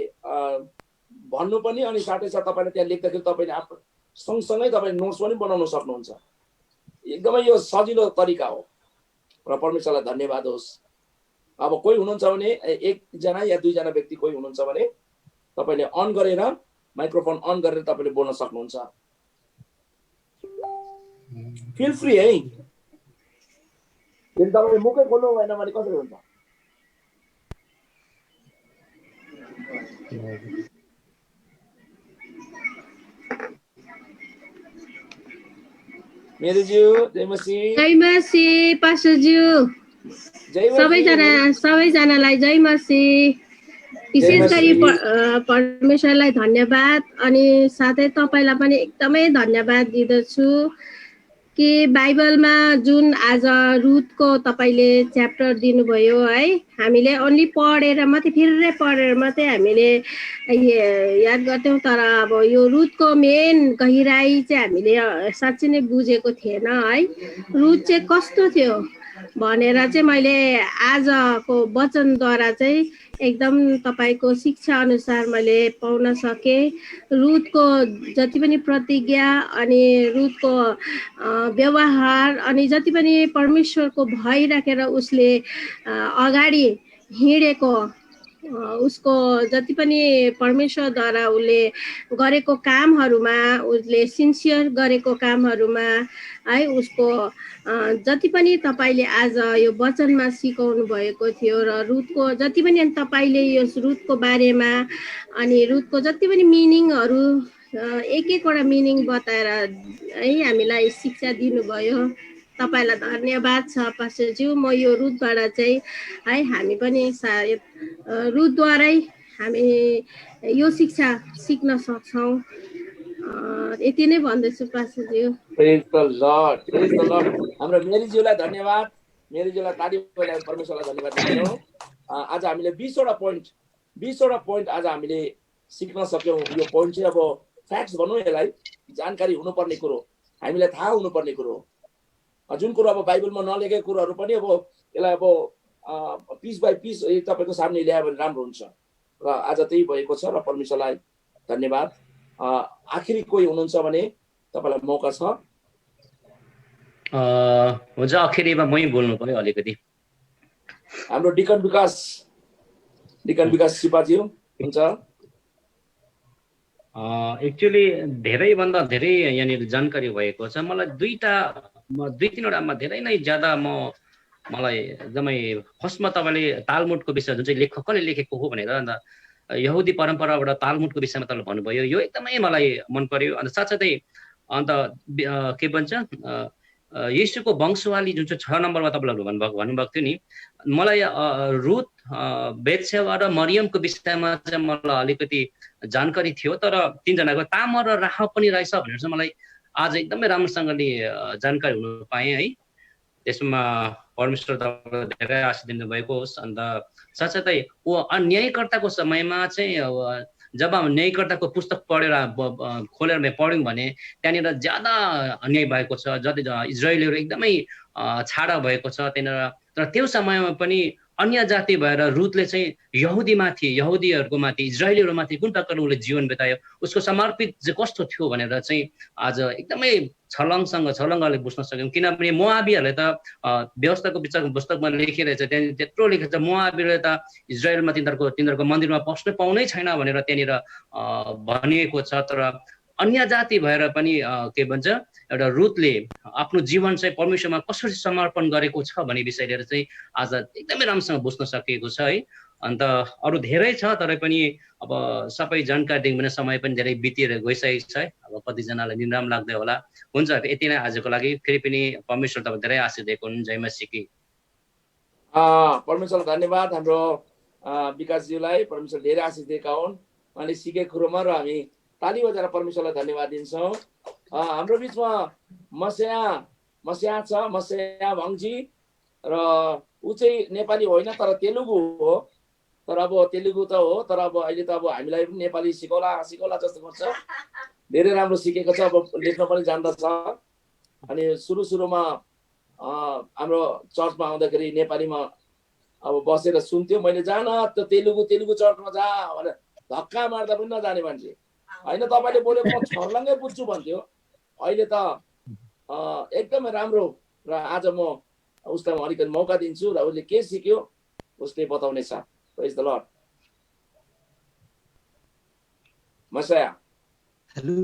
भन्नु पनि अनि साथै साथ तपाईँले त्यहाँ लेख्दाखेरि तपाईँले आफ्नो सँगसँगै तपाईँले नोट्स पनि बनाउन सक्नुहुन्छ। एकदमै यो सजिलो तरिका हो र परमेश्वरलाई धन्यवाद होस्। अब कोही हुनुहुन्छ भने एकजना या दुईजना व्यक्ति कोही हुनुहुन्छ भने तपाईँले अन गरेर माइक्रोफोन अन गरेर तपाईँले बोल्न सक्नुहुन्छ। फिल फ्री है। यदि तपाईँले मुखै खोल्नु भएन भने कसरी हुन्छ? मेरीज्यू जय मसीह। जय मसीह पास्टरज्यू। सबैजनालाई जय मसीह। विशेष गरी परमेश्वरलाई धन्यवाद अनि साथै तपाईलाई पनि एकदमै धन्यवाद दिदछु कि बाइबलमा जुन आज रुथको तपाईले च्याप्टर दिनुभयो है। हामीले ओन्ली पढेर मात्रै फेरि पढेर मात्रै हामीले याद गर्थ्यौँ तर अब यो रुथको मेन गहिराई चाहिँ हामीले साँच्चै नै बुझेको थिएन है। रुथ चाहिँ कस्तो थियो भनेर चाहिँ मैले आजको वचनद्वारा चाहिँ एकदम तपाईको शिक्षा अनुसार मैले पाउन सकेँ। रुथको जति पनि प्रतिज्ञा अनि रुथको व्यवहार अनि जति पनि परमेश्वरको भय राखेर उसले अगाडि हिँडेको उसको जति पनि परमेश्वरद्वारा उसले गरेको कामहरूमा उसले सिन्सियर गरेको कामहरूमा है उसको जति पनि तपाईले आज यो वचनमा सिकाउनु भएको थियो र रुथको जति पनि तपाईले यो रुथको बारेमा अनि रुथको जति पनि मिनिङहरू एक एकवटा मिनिङ बताएर है हामीलाई शिक्षा दिनुभयो। तपाईलाई धन्यवाद छ पास्टरज्यू। म यो रुथबाट चाहिँ है हामी पनि सायद रुथद्वारै हामी यो शिक्षा सिक्न सक्छौँ। यति नै भन्दैछु पास्टरज्यू। Praise the lord, praise the lord. हाम्रो मेरीज्यूलाई धन्यवाद। मेरीज्यूलाई ताली बजाएर परमेश्वरलाई धन्यवाद दिन्छौँ। आज हामीले 20वटा पोइन्ट आज हामीले सिक्न सक्यौँ। यो पोइन्ट चाहिँ अब फ्याक्ट्स भनौँ यसलाई, जानकारी हुनुपर्ने कुरो, हामीलाई थाहा हुनुपर्ने कुरो, जुन कुरो अब बाइबलमा नलेखेको कुरोहरू पनि अब यसलाई अब पिस बाई पिस तपाईँको सामने ल्यायो भने राम्रो हुन्छ र आज त्यही भएको छ र परमेश्वरलाई धन्यवाद। आखिरी कोही हुनुहुन्छ भने तपाईँलाई मौका छ। हुन्छ आखिरीमा मै बोल्नु पर्यो अलिकति। हाम्रो डिकन विकास सिपाज्यू हुन्छ। एक्चुअली धेरैभन्दा धेरै यहाँनिर जानकारी भएको छ। मलाई दुई तिनवटामा धेरै नै ज्यादा मलाई एकदमै फर्स्टमा तपाईँले तालमुडको विषय जुन चाहिँ लेखकले लेखेको हो भनेर अन्त यहुदी परम्पराबाट तालमुडको विषयमा तपाईँले भन्नुभयो, यो एकदमै मलाई मन पर्यो। अन्त साथसाथै अन्त के भन्छ येशूको वंशवाली जुन चाहिँ 6 नम्बरमा तपाईँले भन्नुभएको थियो नि, मलाई रुथ बेतसेबा र मरियमको विषयमा चाहिँ मलाई अलिकति जानकारी थियो तर तीनजनाको तामर र राह पनि रहेछ भनेर चाहिँ मलाई आज एकदमै राम्रोसँगले जानकारी हुन पाएँ है। त्यसमा परमेश्वर तपाईँले धेरै आशीष दिनुभएको होस्। अन्त साथसाथै न्यायकर्ताको समयमा चाहिँ जब न्यायकर्ताको पुस्तक पढेर खोलेर पढ्यौँ भने त्यहाँनिर ज्यादा अन्याय भएको छ, जति इजरायलीहरू एकदमै छाडा भएको छ त्यहाँनिर। तर त्यो समयमा पनि अन्य जाति भएर रुथले चाहिँ यहुदीहरूको माथि इजरायलीहरूमाथि कुन प्रकारले उसले जीवन बितायो, उसको समर्पित चाहिँ कस्तो थियो भनेर चाहिँ आज एकदमै छलङ्गले बुझ्न सक्यौँ। किनभने मोआबीहरूले त व्यवस्थाको पुस्तकमा लेखिरहेछ, त्यहाँनिर त्यत्रो लेखेको छ मोआबीहरूले त इजरायलमा तिनीहरूको मन्दिरमा पस्नु पाउनै छैन भनेर त्यहाँनिर भनिएको छ। तर अन्य जाति भएर पनि के भन्छ एउटा रुथले आफ्नो जीवन चाहिँ परमेश्वरमा कसरी समर्पण गरेको छ भन्ने विषय लिएर चाहिँ आज एकदमै राम्रोसँग बुझ्न सकिएको छ है। अन्त अरू धेरै छ तर पनि अब सबै जानकारी दिनु भने समय पनि धेरै बितेर गइसकेको छ है। अब कतिजनालाई निराम लाग्दै होला। हुन्छ यति नै आजको लागि। फेरि पनि परमेश्वर तपाईँ धेरै आशीष दिएको हुन्। जय मसीह। परमेश्वरलाई धन्यवाद। हाम्रो विकासज्यूलाई परमेश्वर धेरै आशीष दिएका हुन्। उहाँले सिकेको कुरोमा र हामी ताली बजाएर परमेश्वरलाई धन्यवाद दिन्छौँ। हाम्रो बिचमा मस्या छ, मस्या भङ्जी, र ऊ चाहिँ नेपाली होइन तर तेलुगु हो। तर अब तेलुगु त हो, तर अब अहिले त अब हामीलाई पनि नेपाली सिकौला जस्तो गर्छ। धेरै राम्रो सिकेको छ, अब लेख्न पनि जान्दछ। अनि सुरुमा हाम्रो चर्चमा आउँदाखेरि नेपालीमा अब बसेर सुन्थ्यो। मैले जान त्यो तेलुगु चर्चमा जा भनेर धक्का मार्दा पनि नजाने मान्छे होइन, तपाईँले बोलेको म छर्लङ्गै बुझ्छु भन्थ्यो। अहिले त एकदमै राम्रो। र आज म उसलाई अलिकति मौका दिन्छु र उसले के सिक्यो उसले बताउनेछ। Praise the lord. मसाया। हेलो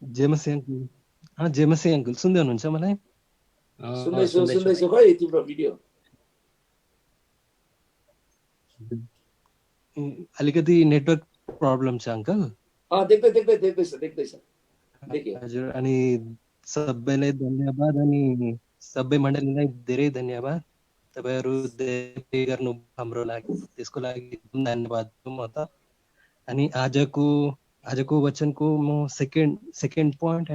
जेमसी अङ्कल सुन्दै हुनुहुन्छ मलाई? सुन्दैछु खै तिम्रो भिडियो। अलिकति नेटवर्क प्रब्लम छ अङ्कल। देख्दैछ। हजुर, अनि सबैलाई धन्यवाद अनि सबै मण्डलीलाई धेरै धन्यवाद। तपाईँहरू धेरै गर्नु हाम्रो लागि, त्यसको लागि धन्यवाद म त। अनि आजको वचनको म सेकेन्ड पोइन्ट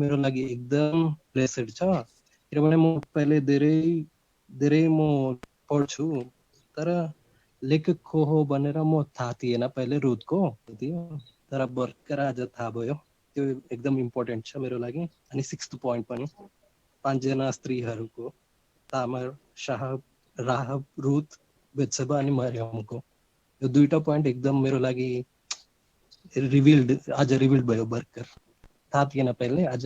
मेरो लागि एकदम ब्लेस्ड छ। किनभने म पहिले धेरै म पढ्छु, तर लेखक को हो भनेर म थाहा थिएन पहिले रुथको थियो, तर भर्खर आज थाहा भयो। त्यो एकदम इम्पोर्टेन्ट छ मेरो लागि। अनि 6th पोइन्ट पनि 5 जना स्त्रीहरूको, तामार, शाहब, राहब, रुथ, बेत्सेबा अनि मरियमको, यो दुईटा पोइन्ट एकदम मेरो लागि आज रिभिल्ड भयो भर्खर। थाहा थिएन पहिले, आज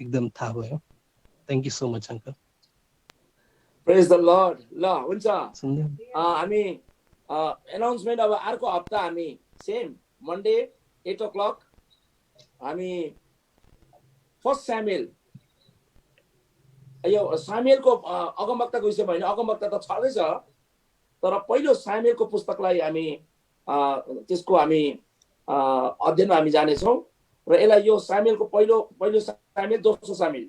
एकदम थाहा भयो। Thank you so much uncle. Praise the lord. ल हुन्छ, हामी एनाउन्समेन्ट अब अर्को हप्ता हामी सेम मन्डे 8 o'clock हामी फर्स्ट स्यामुएल, यो सामुएलको अगमवक्ताको विषयमा होइन, अगमवक्ता त छँदैछ, तर पहिलो सामुएलको पुस्तकलाई हामी त्यसको हामी अध्ययनमा हामी जानेछौँ। र यसलाई यो सामुएलको पहिलो सामुएल, दोस्रो Samuel,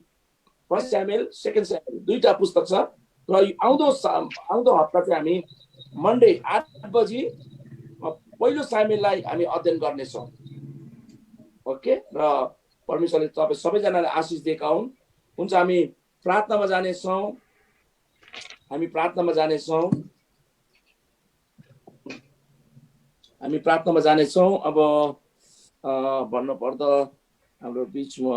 first Samuel, second Samuel दुईटा पुस्तक छ। र आउँदो हप्ता चाहिँ हामी मन्डे 8 बजी पहिलो सामुएललाई हामी अध्ययन गर्नेछौँ। ओके, र परमेश्वरले तपाईँ सबैजनालाई आशिष दिएका हुन्। हुन्छ, हामी प्रार्थनामा जानेछौँ। अब भन्नु पर्दा हाम्रो बिचमा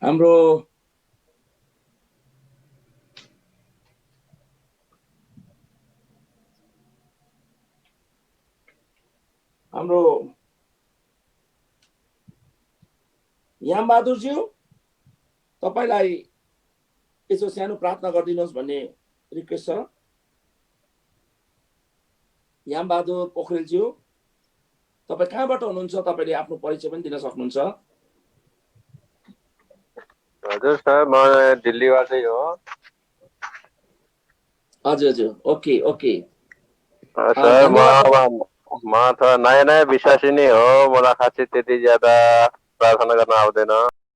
हाम्रो याम बहादुरज्यू, तपाईँलाई यसो सानो प्रार्थना गरिदिनुहोस् भन्ने रिक्वेस्ट छ। याम बहादुर पोखरेलज्यू, तपाईँ कहाँबाट हुनुहुन्छ? तपाईँले आफ्नो परिचय पनि दिन सक्नुहुन्छ। हजुर सर, म दिल्लीबाटै हो। हजुर, ओके। सर म त नयाँ विश्वासी नै हो, मलाई खासै त्यति ज्यादा प्रार्थना गर्न आउँदैन।